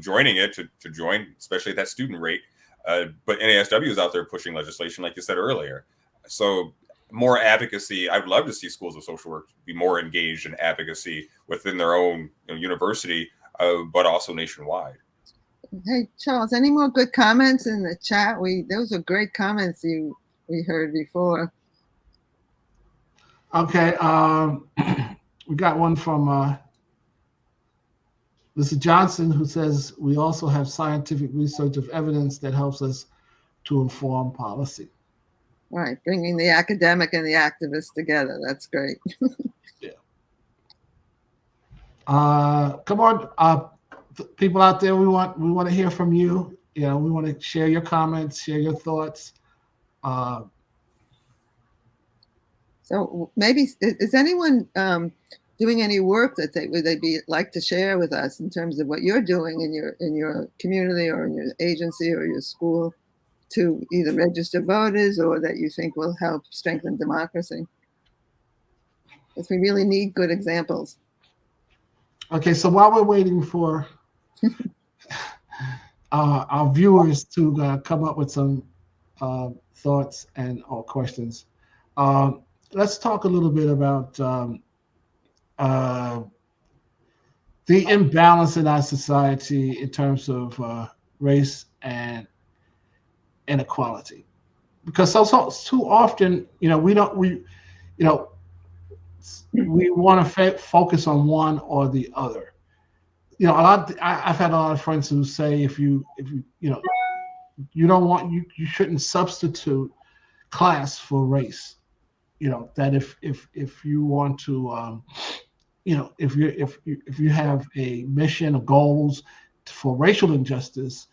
joining it to join, especially at that student rate. But NASW is out there pushing legislation, like you said earlier. So more advocacy. I'd love to see schools of social work be more engaged in advocacy within their own university, but also nationwide. Hey, Charles, any more good comments in the chat? Those are great comments we heard before. Okay, we got one from Mr. Johnson, who says we also have scientific research of evidence that helps us to inform policy. Right, bringing the academic and the activist together. That's great. Yeah. Come on, people out there. We want to hear from you. We want to share your comments, share your thoughts. So maybe is anyone doing any work that they'd be like to share with us in terms of what you're doing in your community or in your agency or your school to either register voters or that you think will help strengthen democracy? Because we really need good examples. Okay, so while we're waiting for our viewers to come up with some thoughts or questions, let's talk a little bit about the imbalance in our society in terms of race and inequality, because so too often, we want to focus on one or the other. I've had a lot of friends who say if you shouldn't substitute class for race. That if you want to if you have a mission or goals for racial injustice,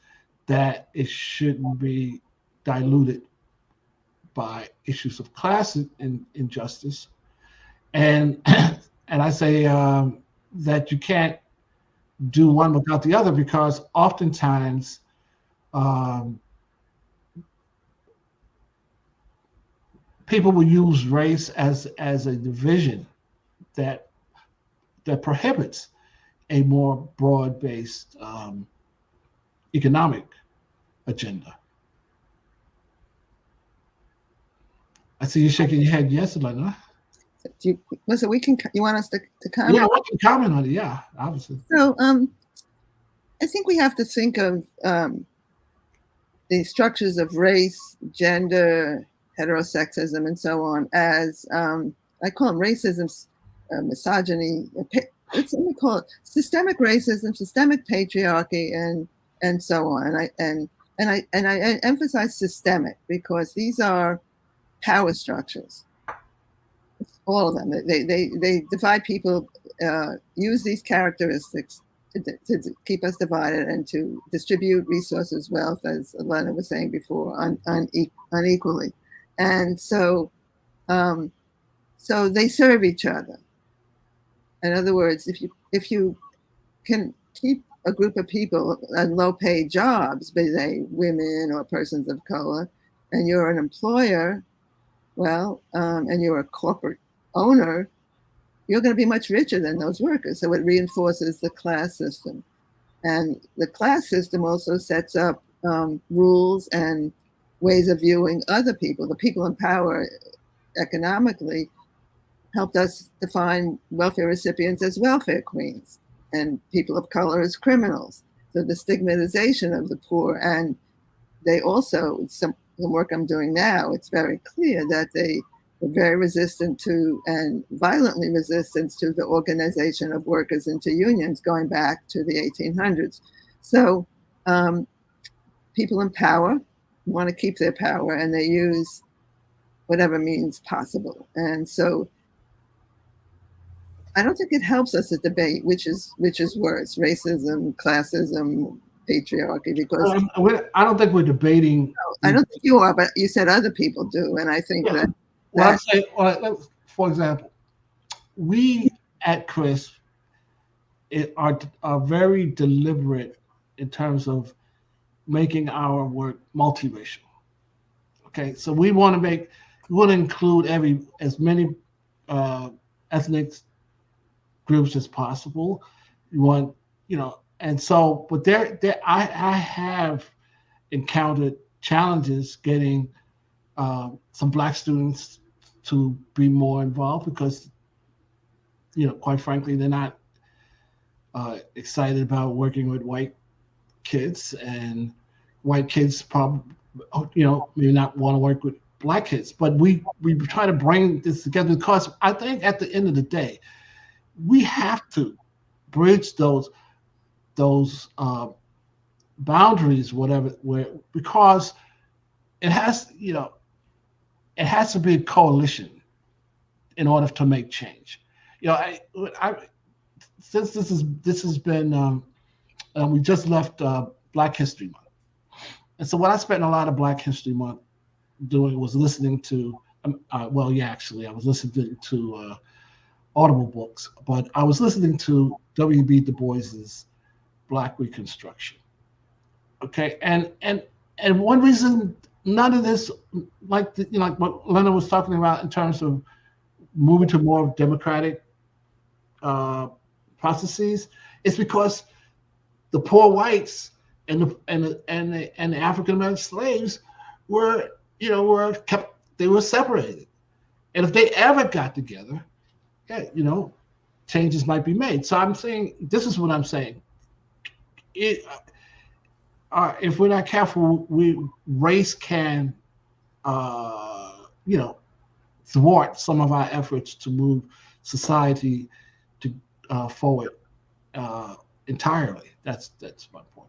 that it shouldn't be diluted by issues of class injustice. And I say that you can't do one without the other, because oftentimes people will use race as a division that prohibits a more broad-based economic agenda. I see you shaking your head yes, Elena. Listen, you want us to comment? Yeah, we can comment on it, yeah, obviously. So I think we have to think of the structures of race, gender, heterosexism, and so on as, I call them racism, misogyny, let me call it systemic racism, systemic patriarchy, and so on. And I emphasize systemic because these are power structures. All of them. They divide people, use these characteristics to keep us divided and to distribute resources, wealth, as Elena was saying before, unequally. And so they serve each other. In other words, if you can keep a group of people in low-paid jobs, be they women or persons of color, and you're an employer, well, and you're a corporate owner, you're going to be much richer than those workers. So it reinforces the class system. And the class system also sets up rules and ways of viewing other people. The people in power economically helped us define welfare recipients as welfare queens and people of color as criminals. So the stigmatization of the poor. And they also, the work I'm doing now, it's very clear that they were very resistant to and violently resistant to the organization of workers into unions going back to the 1800s. So people in power want to keep their power and they use whatever means possible. And so I don't think it helps us to debate which is worse, racism, classism, patriarchy, because I don't think we're debating. No, I don't think you are, but you said other people do, and I think that. Well, I'm saying, for example, we at CRISP are very deliberate in terms of making our work multiracial. Okay, so we want to include as many ethnic groups as possible. You want, and so, but I have encountered challenges getting some Black students to be more involved because, quite frankly, they're not excited about working with white kids, and white kids probably, may not want to work with Black kids. But we try to bring this together because I think at the end of the day, we have to bridge those boundaries, because it has to be a coalition in order to make change. Since this has been, we just left Black History Month, and so what I spent a lot of Black History Month doing was listening to, I was listening to Audible books, but I was listening to W.B. Du Bois's Black Reconstruction. Okay, and one reason none of this, like what Lena was talking about in terms of moving to more democratic processes, is because the poor whites and the African American slaves were separated, and if they ever got together, changes might be made. So I'm saying, this is what I'm saying. If we're not careful, race can, thwart some of our efforts to move society to forward entirely. That's my point.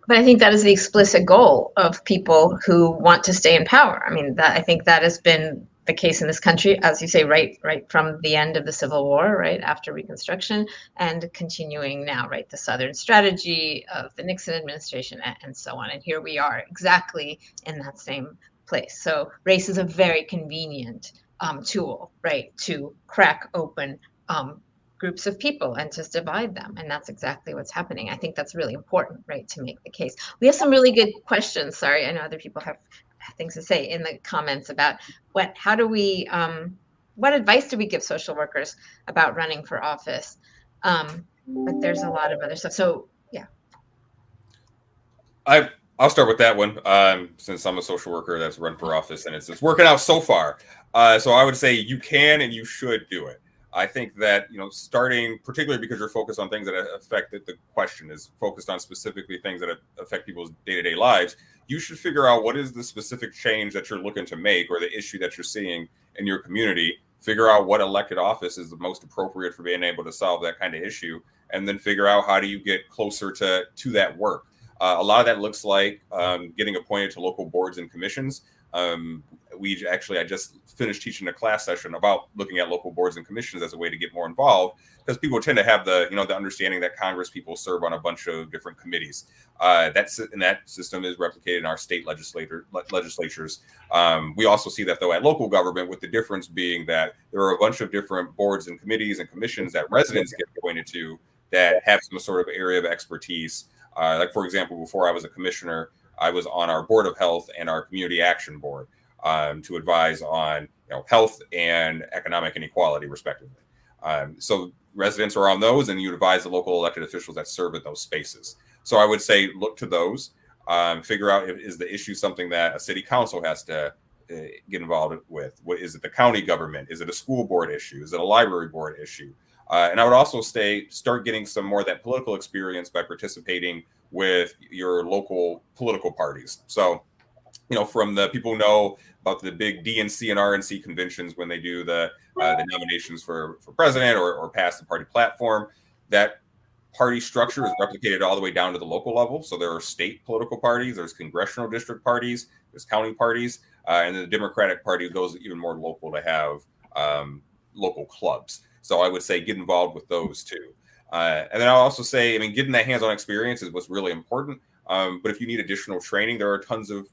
But I think that is the explicit goal of people who want to stay in power. I mean, I think that has been the case in this country, as you say, right from the end of the Civil War, right after Reconstruction, and continuing now, right, the Southern strategy of the Nixon administration and so on. And here we are exactly in that same place. So race is a very convenient tool, right, to crack open groups of people and just divide them. And that's exactly what's happening. I think that's really important, right, to make the case. We have some really good questions. Sorry, I know other people have things to say in the comments about what advice do we give social workers about running for office? But there's a lot of other stuff. So yeah. I'll start with that one, since I'm a social worker that's run for office and it's working out so far. So I would say you can and you should do it. I think that, starting, particularly because you're focused on things that affect the question is focused on specifically things that affect people's day-to-day lives, you should figure out what is the specific change that you're looking to make or the issue that you're seeing in your community. Figure out what elected office is the most appropriate for being able to solve that kind of issue, and then figure out how do you get closer to that work. A lot of that looks like getting appointed to local boards and commissions. I just finished teaching a class session about looking at local boards and commissions as a way to get more involved, because people tend to have the understanding that Congress people serve on a bunch of different committees. That system is replicated in our state legislatures. We also see that though at local government, with the difference being that there are a bunch of different boards and committees and commissions that residents get appointed to that have some sort of area of expertise. Like for example, before I was a commissioner, I was on our Board of Health and our Community Action Board to advise on health and economic inequality, respectively. So residents are on those, and you advise the local elected officials that serve at those spaces. So I would say look to those, figure out is the issue something that a city council has to get involved with? What is it? The county government? Is it a school board issue? Is it a library board issue? And I would also start getting some more of that political experience by participating with your local political parties. So, from the people who know about the big DNC and RNC conventions when they do the nominations for president or pass the party platform, that party structure is replicated all the way down to the local level. So there are state political parties, there's congressional district parties, there's county parties, and the Democratic Party goes even more local to have local clubs. So I would say get involved with those too. And then I'll also say, getting that hands-on experience is what's really important. But if you need additional training, there are tons of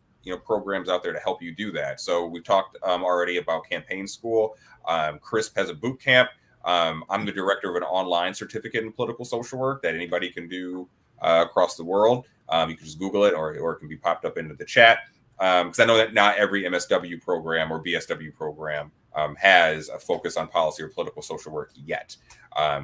programs out there to help you do that. So we talked already about campaign school. CRISP has a boot camp. I'm the director of an online certificate in political social work that anybody can do across the world. You can just Google it, or it can be popped up into the chat. Because I know that not every MSW program or BSW program has a focus on policy or political social work yet.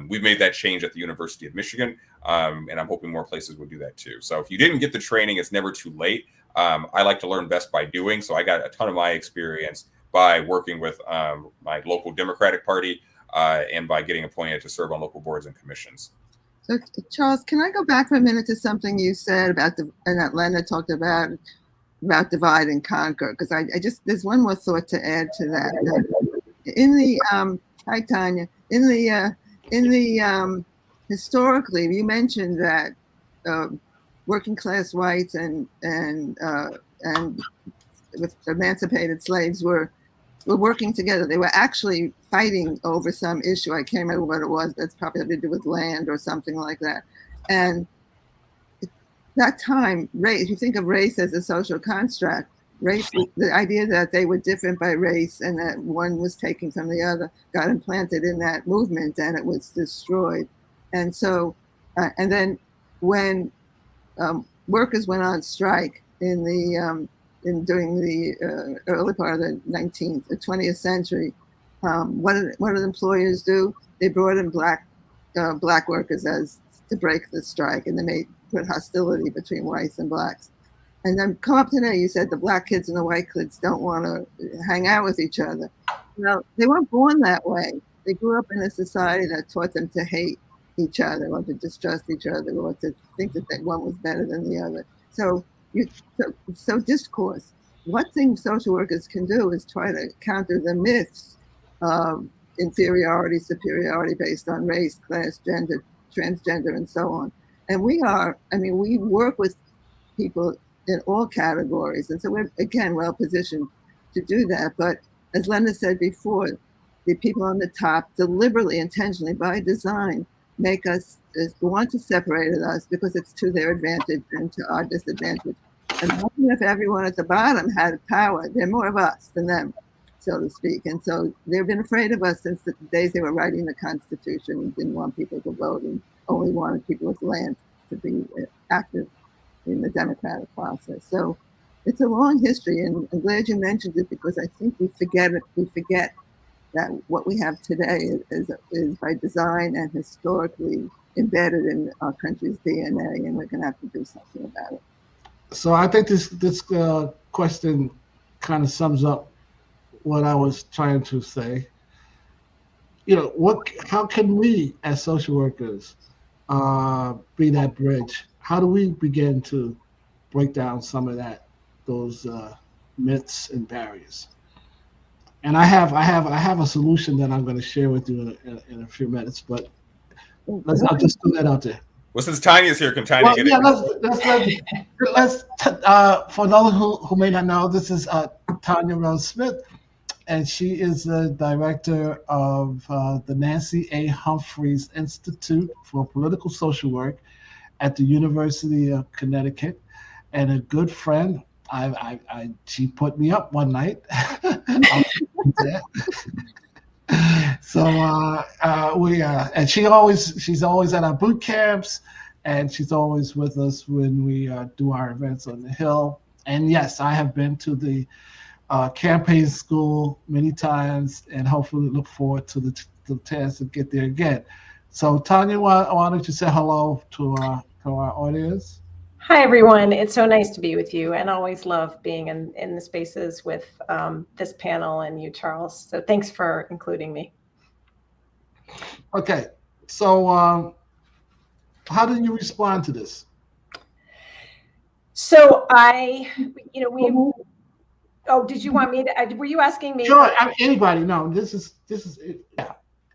We've made that change at the University of Michigan, and I'm hoping more places will do that too. So if you didn't get the training, it's never too late. I like to learn best by doing, so I got a ton of my experience by working with my local Democratic Party and by getting appointed to serve on local boards and commissions. So, Charles, can I go back for a minute to something you said about and that Lena talked about divide and conquer? Because I just, there's one more thought to add to that. In the hi Tanya, in the historically, you mentioned that working class whites and with emancipated slaves were working together. They were actually fighting over some issue. I can't remember what it was. That's probably had to do with land or something like that. And that time, race, if you think of race as a social construct, race, the idea that they were different by race and that one was taken from the other, got implanted in that movement, and it was destroyed. And so, and then when workers went on strike during the early part of the 20th century, what did the employers do? They brought in black workers to break the strike, and then they put hostility between whites and blacks. And then come up today, you said the black kids and the white kids don't want to hang out with each other. Well, they weren't born that way. They grew up in a society that taught them to hate each other, or to distrust each other, or to think that one was better than the other. So discourse. One thing social workers can do is try to counter the myths of inferiority, superiority based on race, class, gender, transgender, and so on. And we work with people in all categories. And so we're, again, well positioned to do that. But as Lena said before, the people on the top deliberately, intentionally, by design, make us want to separate us because it's to their advantage and to our disadvantage. And even if everyone at the bottom had power, there are more of us than them, so to speak. And so they've been afraid of us since the days they were writing the Constitution and didn't want people to vote and only wanted people with land to be active in the democratic process. So it's a long history, and I'm glad you mentioned it because I think we forget it. We forget that what we have today is by design and historically embedded in our country's DNA, and we're going to have to do something about it. So I think this question kind of sums up what I was trying to say. how can we as social workers be that bridge? How do we begin to break down some of those myths and barriers? And I have a solution that I'm going to share with you in a few minutes, but I'll just throw that out there. Well, since Tanya's here, can Tanya get it? Let's for those who may not know, this is Tanya Rose Smith, and she is the director of the Nancy A. Humphreys Institute for Political Social Work at the University of Connecticut, and a good friend. She put me up one night. So and she's always at our boot camps, and she's always with us when we do our events on the Hill. And yes, I have been to the campaign school many times, and hopefully look forward to the chance to get there again. So Tanya, why don't you say hello to our audience? Hi, everyone. It's so nice to be with you, and always love being in the spaces with this panel and you, Charles. So thanks for including me. Okay. So how did you respond to this? So did you want me to, were you asking me? Sure, anybody. No, this is yeah.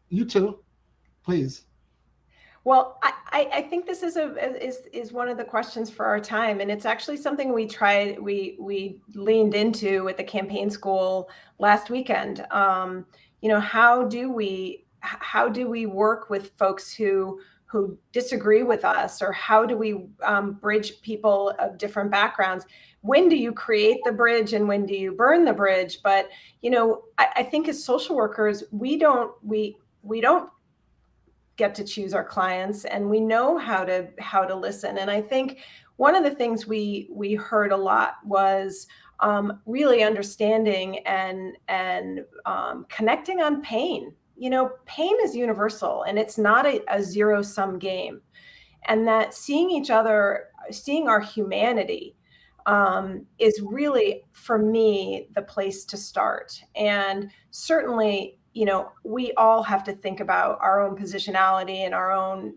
You too, please. Well, I think this is one of the questions for our time, and it's actually something we leaned into at the campaign school last weekend. How do we work with folks who disagree with us, or how do we bridge people of different backgrounds? When do you create the bridge and when do you burn the bridge? But I think as social workers, we don't get to choose our clients, and we know how to listen. And I think one of the things we heard a lot was really understanding and connecting on pain. Pain is universal, and it's not a zero-sum game. And that seeing each other, seeing our humanity is really, for me, the place to start. And certainly, we all have to think about our own positionality and our own,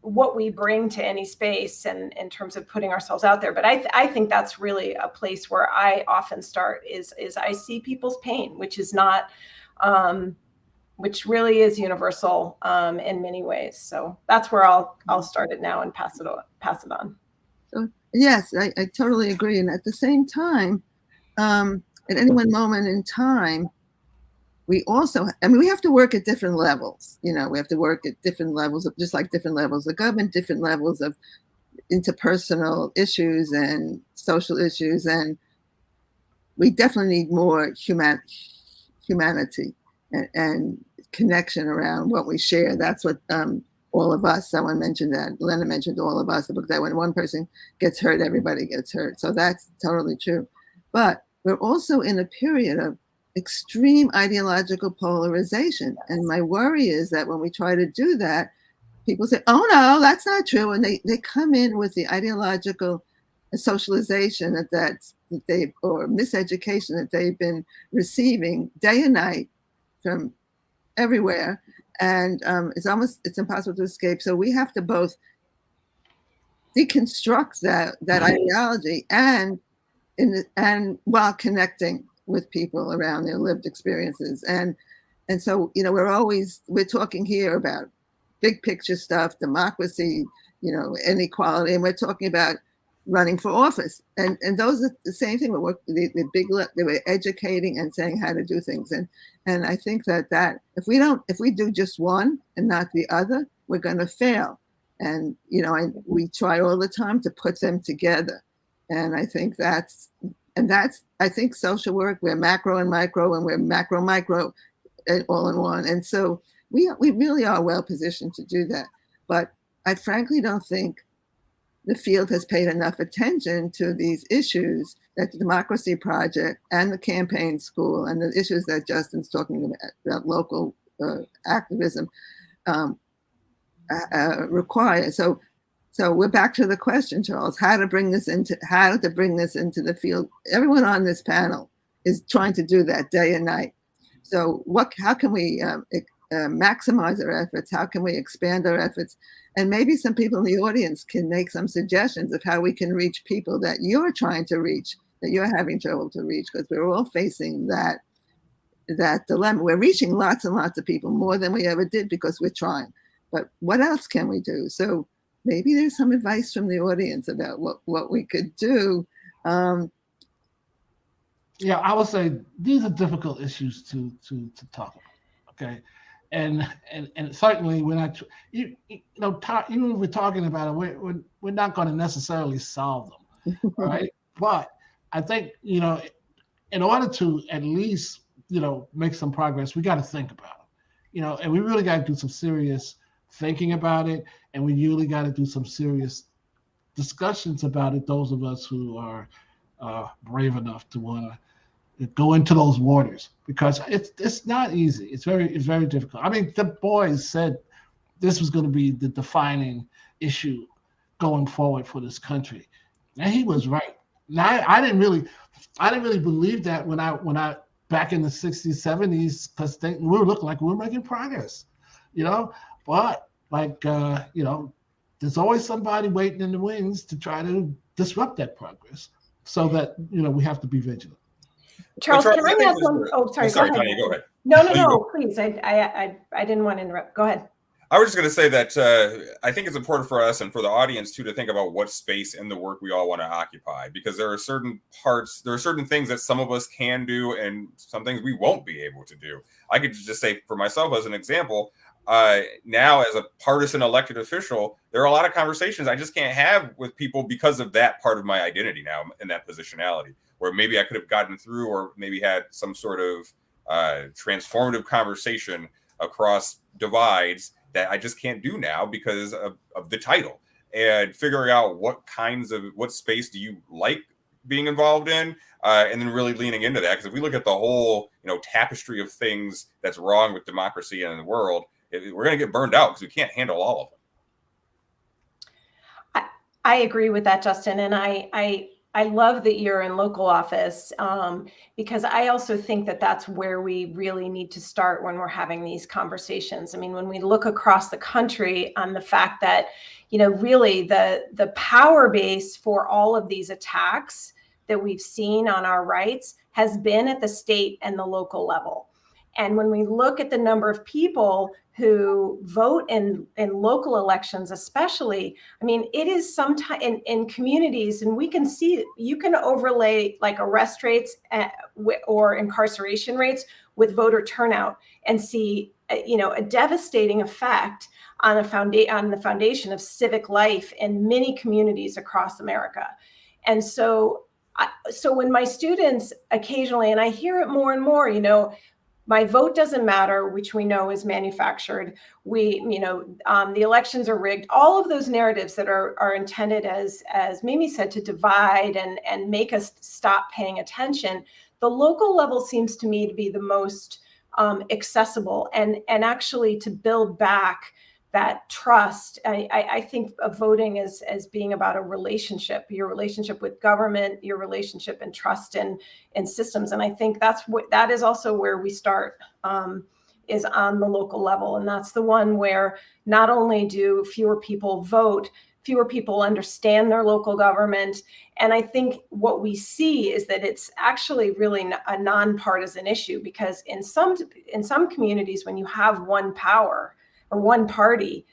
what we bring to any space, and in terms of putting ourselves out there. But I think that's really a place where I often start is I see people's pain, which is not, which really is universal in many ways. So that's where I'll start it now and pass it on. So, yes, I totally agree. And at the same time, at any one moment in time, we also, we have to work at different levels. We have to work at different levels of, just like different levels of government, different levels of interpersonal issues and social issues. And we definitely need more humanity and connection around what we share. That's what all of us, someone mentioned that, Lena mentioned all of us, that when one person gets hurt, everybody gets hurt. So that's totally true. But we're also in a period of extreme ideological polarization. And my worry is that when we try to do that, people say, oh no, that's not true. And they come in with the ideological socialization that they, or miseducation that they've been receiving day and night from everywhere. And it's impossible to escape. So we have to both deconstruct that ideology and while connecting with people around their lived experiences. And so, we're talking here about big picture stuff, democracy, inequality, and we're talking about running for office. And those are the same thing. They were educating and saying how to do things. And I think that if we do just one and not the other, we're going to fail. And, we try all the time to put them together. And I think I think social work, we're macro and micro, and we're macro, micro, all in one. And so we really are well positioned to do that. But I frankly don't think the field has paid enough attention to these issues that the Democracy Project and the campaign school and the issues that Justin's talking about local activism require. So we're back to the question, Charles, how to bring this into the field. Everyone on this panel is trying to do that day and night. So how can we maximize our efforts? How can we expand our efforts? And maybe some people in the audience can make some suggestions of how we can reach people that you're trying to reach, that you're having trouble to reach, because we're all facing that dilemma. We're reaching lots and lots of people, more than we ever did, because we're trying. But what else can we do? So maybe there's some advice from the audience about what we could do. Yeah, I would say these are difficult issues to talk about. Okay, and certainly we're not, even if we're talking about it, we're not going to necessarily solve them, right? But I think in order to at least make some progress, we got to think about it, and we really got to do some serious thinking about it, and we really got to do some serious discussions about it. Those of us who are brave enough to want to go into those waters, because it's not easy. It's very difficult. I mean, the boys said this was going to be the defining issue going forward for this country, and he was right. Now I didn't really believe that when I back in the 60s, 70s, because we were looking like we were making progress, But there's always somebody waiting in the wings to try to disrupt that progress. So that we have to be vigilant. Charles, can I ask one? Oh, sorry. Sorry, go ahead. Tanya, go ahead. No, please. I didn't want to interrupt. Go ahead. I was just going to say that I think it's important for us and for the audience too to think about what space in the work we all want to occupy, because there are certain things that some of us can do and some things we won't be able to do. I could just say for myself as an example, now as a partisan elected official, there are a lot of conversations I just can't have with people because of that part of my identity now in that positionality, where maybe I could have gotten through or maybe had some sort of transformative conversation across divides that I just can't do now because of the title. And figuring out what space do you like being involved in, and then really leaning into that. Because if we look at the whole tapestry of things that's wrong with democracy and in the world, we're going to get burned out because we can't handle all of them. I agree with that, Justin. And I love that you're in local office, because I also think that that's where we really need to start when we're having these conversations. I mean, when we look across the country on the fact that, really the power base for all of these attacks that we've seen on our rights has been at the state and the local level. And when we look at the number of people who vote in local elections, especially, I mean, it is sometimes in communities, and we can see, you can overlay like arrest rates or incarceration rates with voter turnout and see, a devastating effect on the foundation of civic life in many communities across America. And so when my students occasionally, and I hear it more and more, my vote doesn't matter, which we know is manufactured. The elections are rigged. All of those narratives that are intended, as Mimi said, to divide and make us stop paying attention. The local level seems to me to be the most accessible and actually to build back that trust. I think of voting as being about a relationship, your relationship with government, your relationship and trust in systems. And I think that is also where we start, is on the local level. And that's the one where not only do fewer people vote, fewer people understand their local government. And I think what we see is that it's actually really a nonpartisan issue, because in some communities, when you have one power or one party,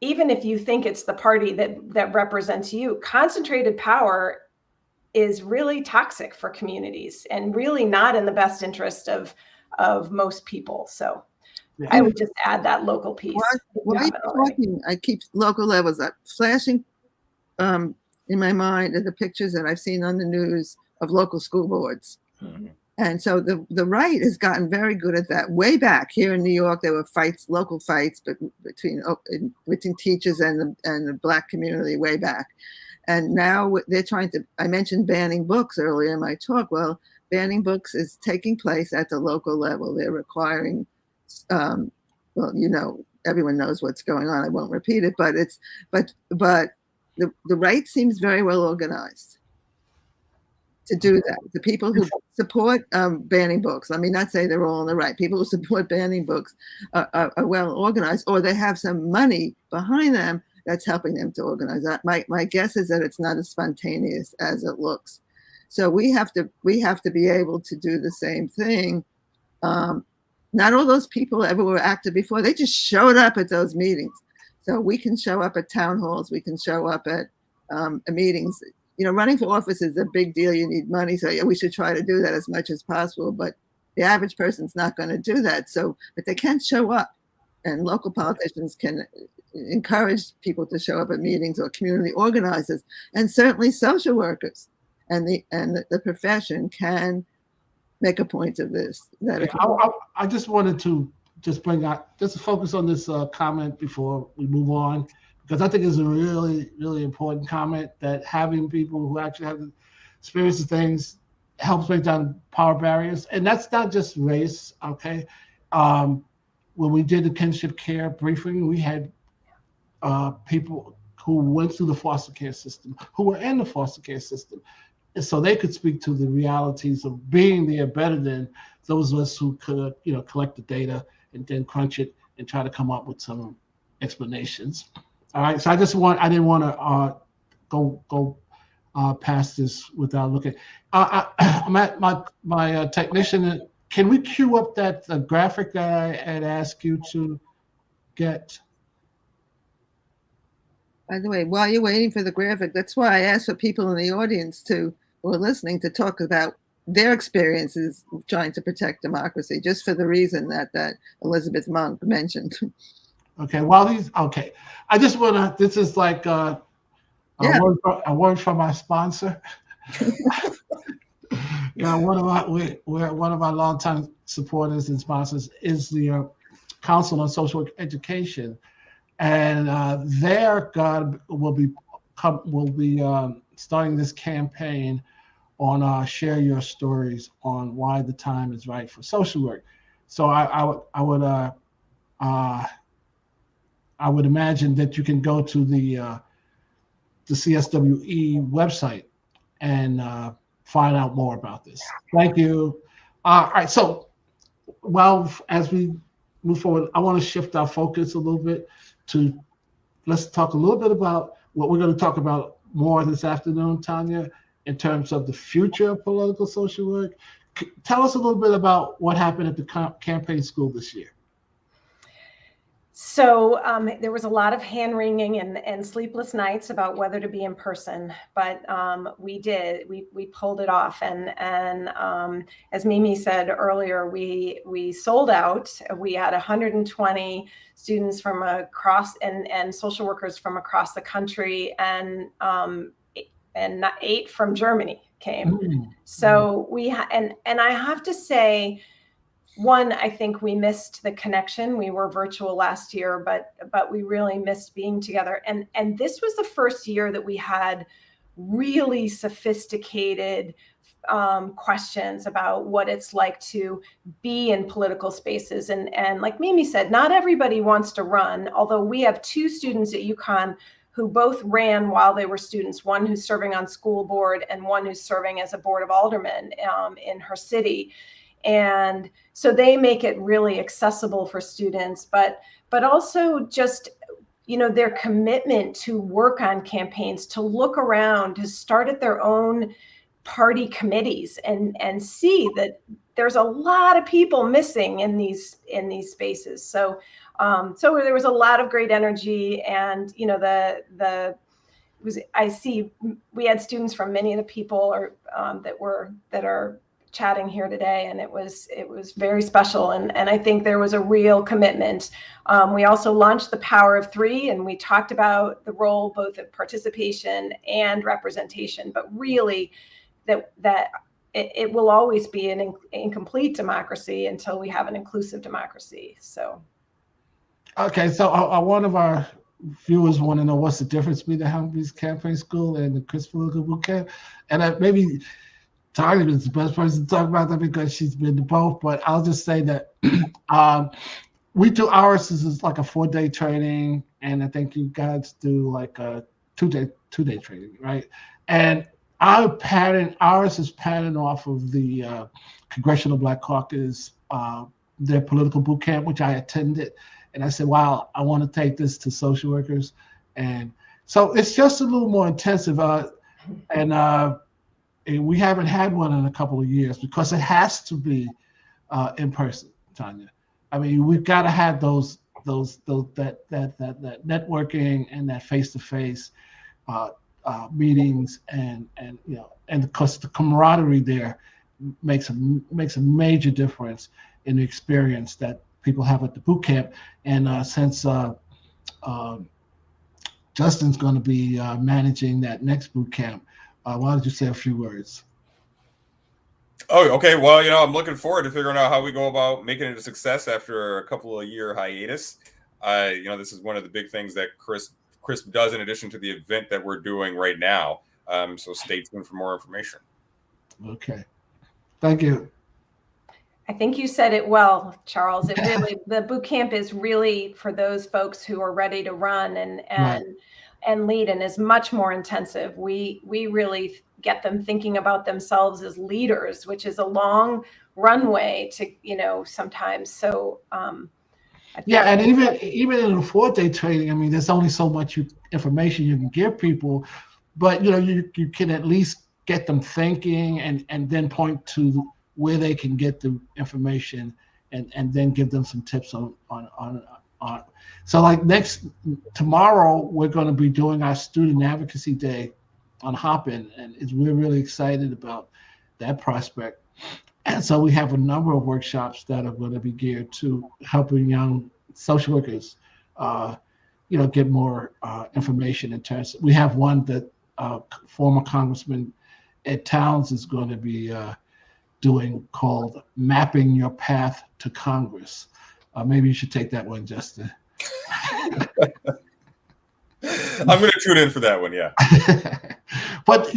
even if you think it's the party that represents you, concentrated power is really toxic for communities and really not in the best interest of most people. So yeah. I would just add that local piece. While you're talking, I keep local levels up flashing in my mind are the pictures that I've seen on the news of local school boards. Mm-hmm. And so the right has gotten very good at that. Way back here in New York, there were local fights, but between teachers and the Black community way back. And now they're trying to, I mentioned banning books earlier in my talk. Well, banning books is taking place at the local level. They're requiring, everyone knows what's going on. I won't repeat it, but the right seems very well organized. to do that. The people who support banning books, let me not say they're all on the right, people who support banning books are well organized, or they have some money behind them that's helping them to organize that. My guess is that it's not as spontaneous as it looks. So we have to be able to do the same thing. Not all those people ever were active before. They just showed up at those meetings. So we can show up at town halls. We can show up at meetings. Running for office is a big deal. You need money. So yeah, we should try to do that as much as possible. But the average person's not going to do that. But they can show up. And local politicians can encourage people to show up at meetings, or community organizers. And certainly social workers and the profession can make a point of this. I just wanted to just focus on this comment before we move on, because I think it's a really, really important comment, that having people who actually have experienced things helps break down power barriers. And that's not just race, okay? When we did the kinship care briefing, we had people who went through the foster care system, who were in the foster care system, and so they could speak to the realities of being there better than those of us who could, collect the data and then crunch it and try to come up with some explanations. All right. So I didn't want to go past this without looking. I'm at my technician. Can we cue up that graphic that I had asked you to get? By the way, while you're waiting for the graphic, that's why I asked for people in the audience who are listening to talk about their experiences trying to protect democracy, just for the reason that Elizabeth Monk mentioned. Okay, I just want to, this is like a word from our sponsor. One of our longtime supporters and sponsors is the Council on Social Work Education, and their God will be starting this campaign on Share Your Stories on why the time is right for social work. So I would imagine that you can go to the CSWE website and find out more about this. Thank you. All right. So, as we move forward, I want to shift our focus a little bit to, let's talk a little bit about what we're going to talk about more this afternoon, Tanya, in terms of the future of political social work. Tell us a little bit about what happened at the campaign school this year. So there was a lot of hand-wringing and sleepless nights about whether to be in person, but we did. We pulled it off, and as Mimi said earlier, we sold out. We had 120 students from across and social workers from across the country, and 8 from Germany came. So and I have to say, one, I think we missed the connection. We were virtual last year, but we really missed being together. And this was the first year that we had really sophisticated questions about what it's like to be in political spaces. And like Mimi said, not everybody wants to run, although we have 2 students at UConn who both ran while they were students, one who's serving on school board and one who's serving as a board of aldermen in her city. And so they make it really accessible for students, but also just, their commitment to work on campaigns, to look around, to start at their own party committees and see that there's a lot of people missing in these spaces. So there was a lot of great energy, and I see we had students from many of the people that are chatting here today, and it was very special, and I think there was a real commitment. We also launched the Power of 3, and we talked about the role both of participation and representation, but really that it will always be an incomplete democracy until we have an inclusive democracy. So okay, so one of our viewers want to know what's the difference between the Humvee's Campaign School and the Chris Political Boot Camp, and maybe Tanya is the best person to talk about that because she's been to both. But I'll just say that we do ours is like a 4-day training, and I think you guys do like a two day training, right? And ours is patterned off of the Congressional Black Caucus, their political boot camp, which I attended. And I said, wow, I want to take this to social workers. And so it's just a little more intensive. And we haven't had one in a couple of years because it has to be in person, Tanya. I mean, we've got to have that networking and that face-to-face meetings, and because the camaraderie there makes a major difference in the experience that people have at the boot camp. And since Justin's going to be managing that next boot camp, why don't you say a few words? Oh, okay. Well, I'm looking forward to figuring out how we go about making it a success after a couple of year hiatus. This is one of the big things that Chris does in addition to the event that we're doing right now. So stay tuned for more information. Okay. Thank you. I think you said it well, Charles. It really, the boot camp is really for those folks who are ready to run and lead, and is much more intensive. We really get them thinking about themselves as leaders, which is a long runway to, sometimes. So, and even in a 4-day training, I mean, there's only so much information you can give people, but you can at least get them thinking, and then point to where they can get the information, and then give them some tips on. So like tomorrow, we're going to be doing our Student Advocacy Day on Hopin, and we're really excited about that prospect. And so we have a number of workshops that are going to be geared to helping young social workers, get more information in terms. We have one that former Congressman Ed Towns is going to be doing, called Mapping Your Path to Congress. Maybe you should take that one, Justin. I'm going to tune in for that one, yeah. But,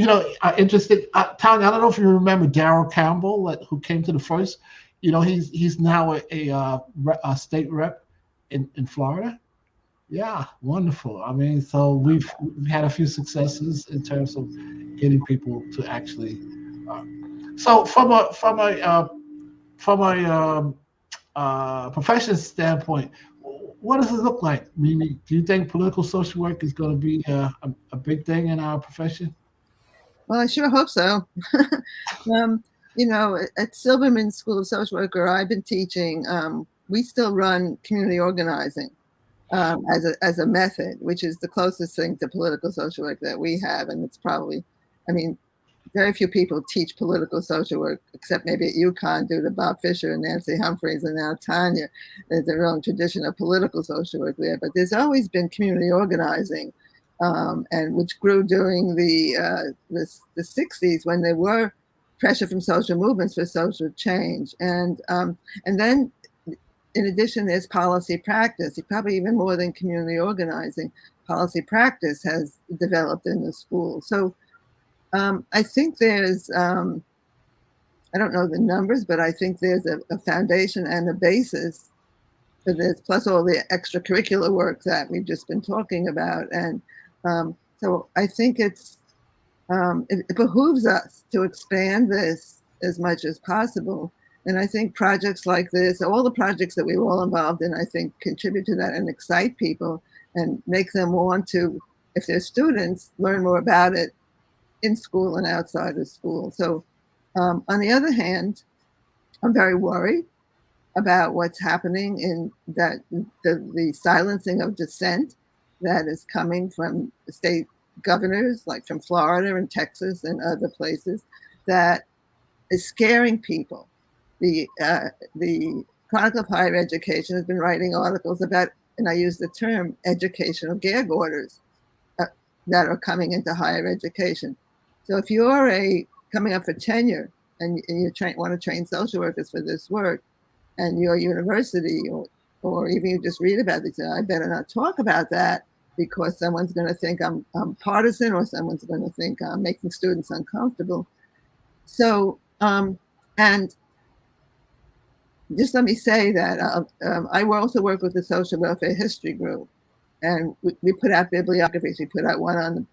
interesting. Tanya, I don't know if you remember Darrell Campbell, who came to the first. He's now a state rep in Florida. Yeah, wonderful. I mean, so we've had a few successes in terms of getting people to actually. So from a profession standpoint, what does it look like? I mean, do you think political social work is going to be a big thing in our profession? Well, I sure hope so. At Silberman School of Social Work, where I've been teaching, we still run community organizing as a method, which is the closest thing to political social work that we have. And it's probably, very few people teach political social work, except maybe at UConn due to Bob Fisher and Nancy Humphreys and now Tanya. There's a real tradition of political social work there, but there's always been community organizing, and which grew during the 60s when there were pressure from social movements for social change. And then in addition, there's policy practice. Probably even more than community organizing, policy practice has developed in the school. So I think there's, I don't know the numbers, but I think there's a foundation and a basis for this, plus all the extracurricular work that we've just been talking about. And so I think it behooves us to expand this as much as possible. And I think projects like this, all the projects that we're all involved in, I think contribute to that and excite people and make them want to, if they're students, learn more about it in school and outside of school. So on the other hand, I'm very worried about what's happening in that the silencing of dissent that is coming from state governors, like from Florida and Texas and other places, that is scaring people. The Chronicle of Higher Education has been writing articles about, and I use the term, educational gag orders that are coming into higher education. So if you're coming up for tenure and you want to train social workers for this work, and your university or even you just read about it, I better not talk about that because someone's going to think I'm partisan, or someone's going to think I'm making students uncomfortable. So, and just let me say that I also work with the Social Welfare History Group, and we put out bibliographies. We put out one on the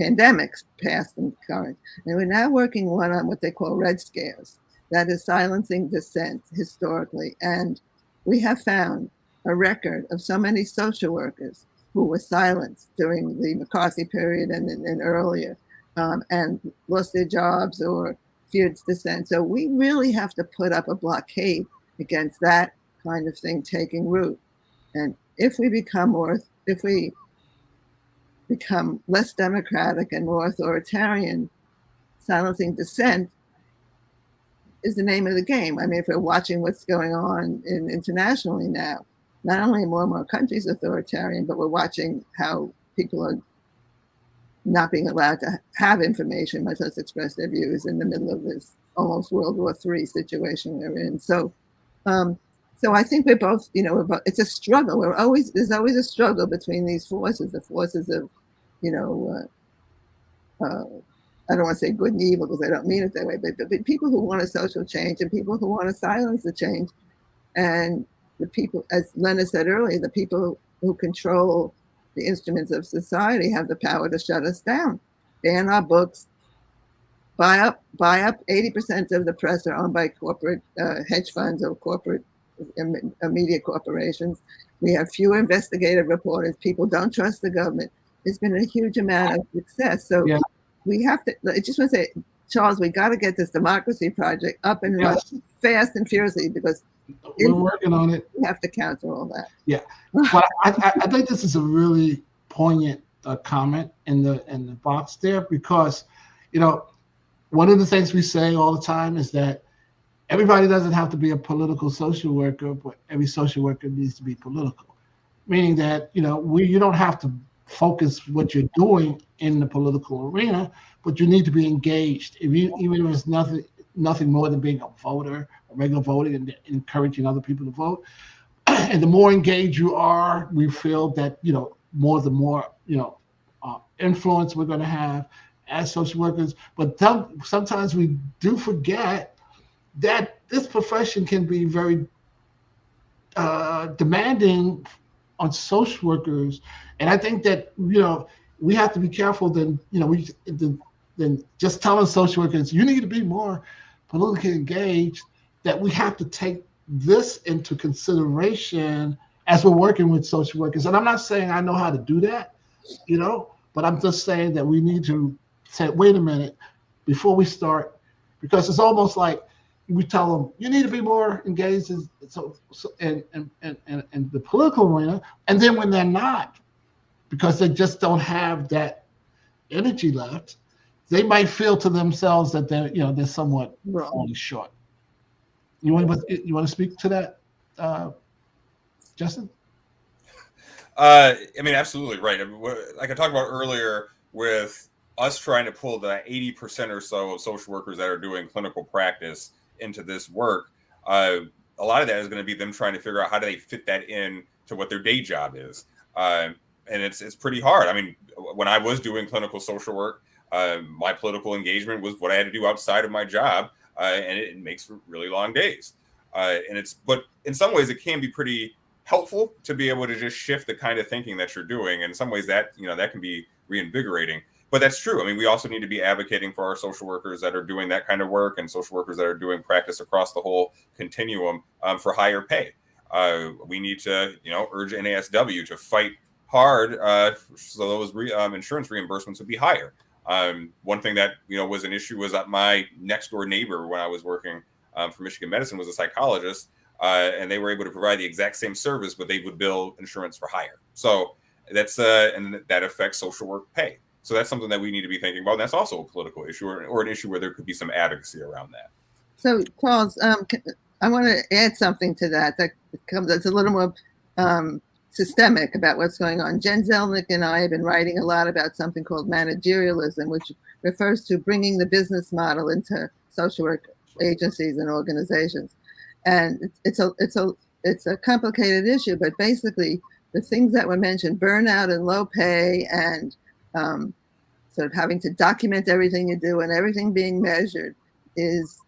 pandemics, past and current. And we're now working one on what they call red scares, that is silencing dissent historically. And we have found a record of so many social workers who were silenced during the McCarthy period and earlier, and lost their jobs or feared dissent. So we really have to put up a blockade against that kind of thing taking root. And if we become less democratic and more authoritarian, silencing dissent is the name of the game. I mean, if we're watching what's going on internationally now, not only more and more countries authoritarian, but we're watching how people are not being allowed to have information, much less express their views in the middle of this almost World War III situation we're in. So I think we're both, it's a struggle. There's always a struggle between these forces, the forces of, I don't want to say good and evil because I don't mean it that way, but people who want a social change and people who want to silence the change. And the people, as Lena said earlier, the people who control the instruments of society have the power to shut us down, ban our books, buy up 80% of the press are owned by corporate hedge funds or corporate media corporations. We have fewer investigative reporters. People don't trust the government. There's been a huge amount of success. So we have to, I just want to say, Charles, we got to get this democracy project up and running fast and furiously because we're working on it. We have to counter all that. Yeah, but I think this is a really poignant comment in the box there because, one of the things we say all the time is that everybody doesn't have to be a political social worker, but every social worker needs to be political, meaning that you don't have to focus what you're doing in the political arena, but you need to be engaged. Even if it's nothing more than being a voter, a regular voter, and encouraging other people to vote. And the more engaged you are, we feel that the more influence we're going to have as social workers. But sometimes we do forget that this profession can be very demanding on social workers, and I think that we have to be careful. Then than just telling social workers you need to be more politically engaged. That we have to take this into consideration as we're working with social workers. And I'm not saying I know how to do that, but I'm just saying that we need to say, wait a minute, before we start, because it's almost like we tell them you need to be more engaged in the political arena, and then when they're not, because they just don't have that energy left, they might feel to themselves that they're somewhat falling short. You want to speak to that, Justin? I mean, absolutely right. I mean, like I talked about earlier, with us trying to pull the 80% or so of social workers that are doing clinical practice into this work, a lot of that is going to be them trying to figure out how do they fit that in to what their day job is. And it's pretty hard. I mean, when I was doing clinical social work, my political engagement was what I had to do outside of my job, and it makes for really long days. But in some ways, it can be pretty helpful to be able to just shift the kind of thinking that you're doing. And in some ways, that can be reinvigorating. But that's true. I mean, we also need to be advocating for our social workers that are doing that kind of work and social workers that are doing practice across the whole continuum for higher pay. We need to, urge NASW to fight hard so those insurance reimbursements would be higher. One thing that, was an issue was that my next door neighbor when I was working for Michigan Medicine was a psychologist, and they were able to provide the exact same service, but they would bill insurance for higher. So that's and that affects social work pay. So that's something that we need to be thinking about. And that's also a political issue or an issue where there could be some advocacy around that. So, Charles, I want to add something to that that's a little more systemic about what's going on. Jen Zelnick and I have been writing a lot about something called managerialism, which refers to bringing the business model into social work agencies and organizations. And it's a complicated issue, but basically the things that were mentioned, burnout and low pay and sort of having to document everything you do and everything being measured has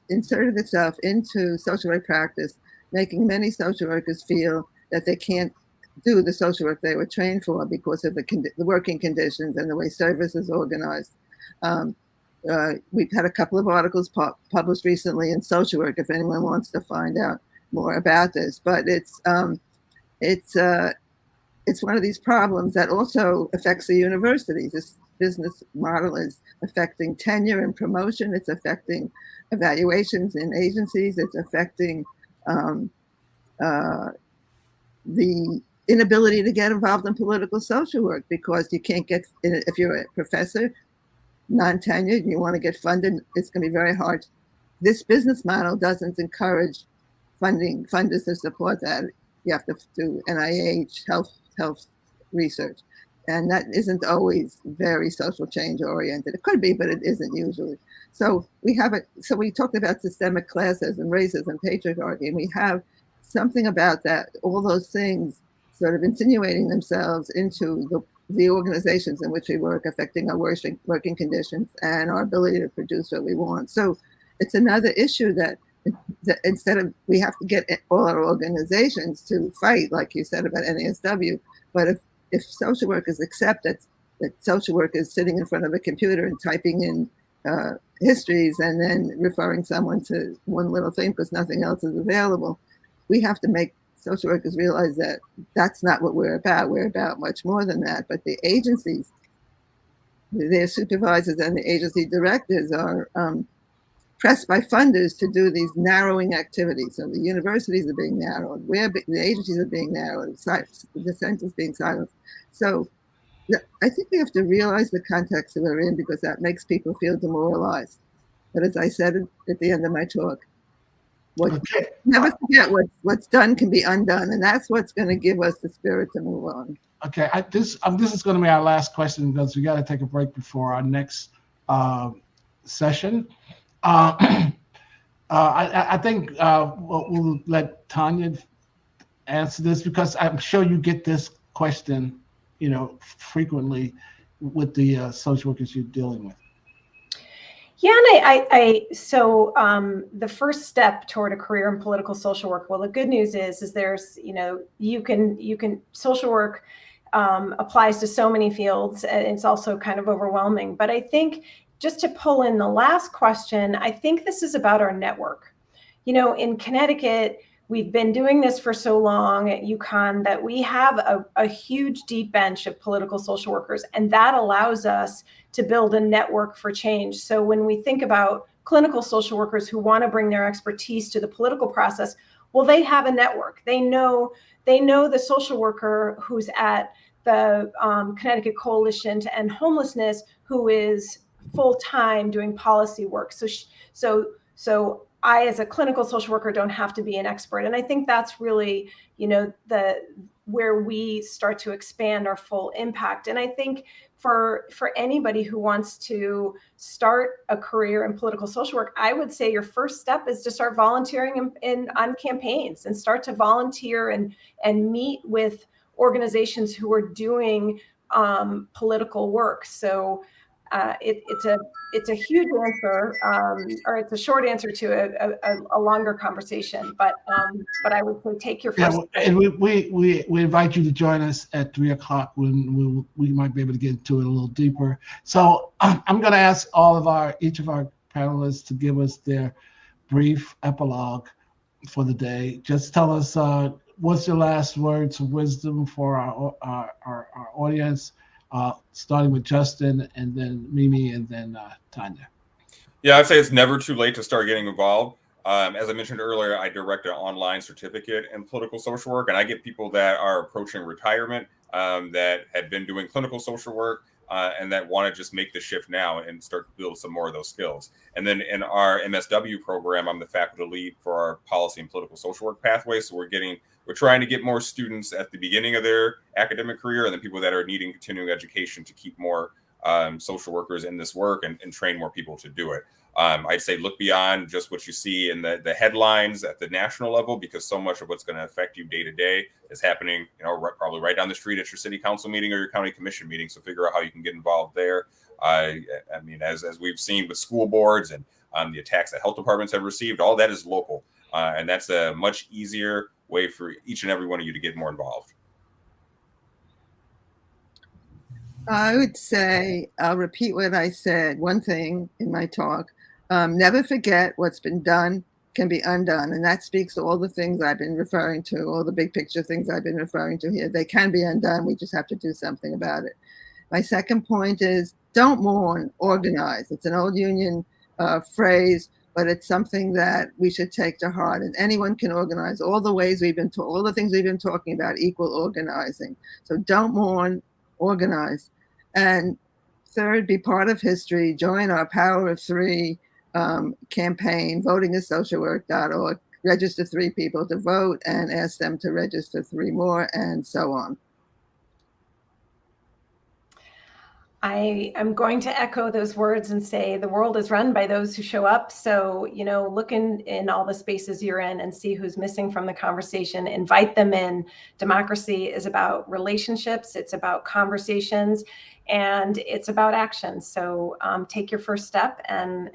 inserted itself into social work practice, making many social workers feel that they can't do the social work they were trained for because of the working conditions and the way service is organized. We've had a couple of articles published recently in Social Work if anyone wants to find out more about this. But it's one of these problems that also affects the universities. This business model is affecting tenure and promotion. It's affecting evaluations in agencies. It's affecting the inability to get involved in political social work because you can't get, if you're a professor, non-tenured, and you want to get funded, it's going to be very hard. This business model doesn't encourage funders to support that. You have to do NIH, health research. And that isn't always very social change oriented. It could be, but it isn't usually. So we talked about systemic classes and racism and patriarchy, and we have something about that, all those things sort of insinuating themselves into the organizations in which we work, affecting our working conditions and our ability to produce what we want. So it's another issue that instead of, we have to get all our organizations to fight, like you said about NASW, but if social workers accept that social work is sitting in front of a computer and typing in histories and then referring someone to one little thing because nothing else is available, we have to make social workers realize that that's not what we're about. We're about much more than that. But the agencies, their supervisors and the agency directors are pressed by funders to do these narrowing activities. So the universities are being narrowed, the agencies are being narrowed, the dissent is being silenced. So I think we have to realize the context that we're in because that makes people feel demoralized. But as I said at the end of my talk, never forget what's done can be undone, and that's what's going to give us the spirit to move on. Okay, this is going to be our last question because we got to take a break before our next session. I think we'll let Tanya answer this because I'm sure you get this question, frequently with the social workers you're dealing with. Yeah, and so the first step toward a career in political social work. Well, the good news is there's, you can social work applies to so many fields, and it's also kind of overwhelming. But I think just to pull in the last question, I think this is about our network. In Connecticut, we've been doing this for so long at UConn that we have a huge, deep bench of political social workers, and that allows us to build a network for change. So when we think about clinical social workers who want to bring their expertise to the political process, well, they have a network. They know the social worker who's at the Connecticut Coalition to End Homelessness, who is full-time doing policy work. So I, as a clinical social worker, don't have to be an expert. And I think that's really, where we start to expand our full impact. And I think for anybody who wants to start a career in political social work, I would say your first step is to start volunteering on campaigns and start to volunteer and meet with organizations who are doing political work. So it's a huge answer, or it's a short answer to a longer conversation. But I would say take your first. Yeah, and we invite you to join us at 3:00 when we might be able to get into it a little deeper. So I'm going to ask each of our panelists to give us their brief epilogue for the day. Just tell us what's your last words of wisdom for our audience. Starting with Justin and then Mimi and then Tanya. Yeah, I'd say it's never too late to start getting involved. As I mentioned earlier, I direct an online certificate in political social work, and I get people that are approaching retirement that had been doing clinical social work and that want to just make the shift now and start to build some more of those skills. And then in our MSW program, I'm the faculty lead for our policy and political social work pathway. So we're trying to get more students at the beginning of their academic career and then people that are needing continuing education to keep more social workers in this work and train more people to do it. I'd say look beyond just what you see in the headlines at the national level, because so much of what's going to affect you day to day is happening, probably right down the street at your city council meeting or your county commission meeting. So figure out how you can get involved there. I mean, as we've seen with school boards and the attacks that health departments have received, all that is local. And that's a much easier way for each and every one of you to get more involved. I would say, I'll repeat what I said, one thing in my talk. Never forget what's been done can be undone. And that speaks to all the things I've been referring to, all the big picture things I've been referring to here. They can be undone. We just have to do something about it. My second point is don't mourn, organize. It's an old union phrase, but it's something that we should take to heart. And anyone can organize. All the ways all the things we've been talking about equal organizing. So don't mourn, organize. And third, be part of history. Join our Power of Three campaign, votingassocialwork.org. Register 3 people to vote and ask them to register 3 more, and so on. I am going to echo those words and say the world is run by those who show up. So, look in all the spaces you're in and see who's missing from the conversation. Invite them in. Democracy is about relationships. It's about conversations, and it's about action. So take your first step, and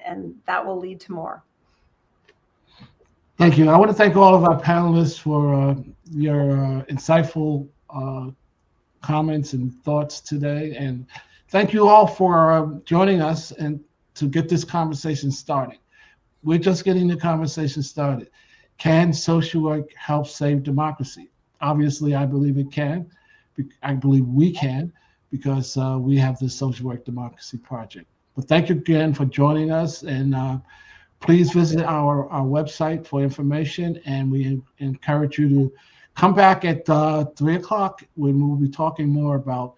that will lead to more. Thank you. I want to thank all of our panelists for your insightful comments and thoughts today. And thank you all for joining us and to get this conversation started. We're just getting the conversation started. Can social work help save democracy? Obviously, I believe it can. I believe we can, because we have the Social Work Democracy Project. But thank you again for joining us, and please visit our website for information, and we encourage you to come back at 3 o'clock when we'll be talking more about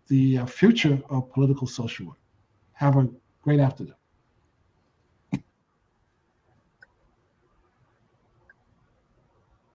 the future of political social work. Have a great afternoon.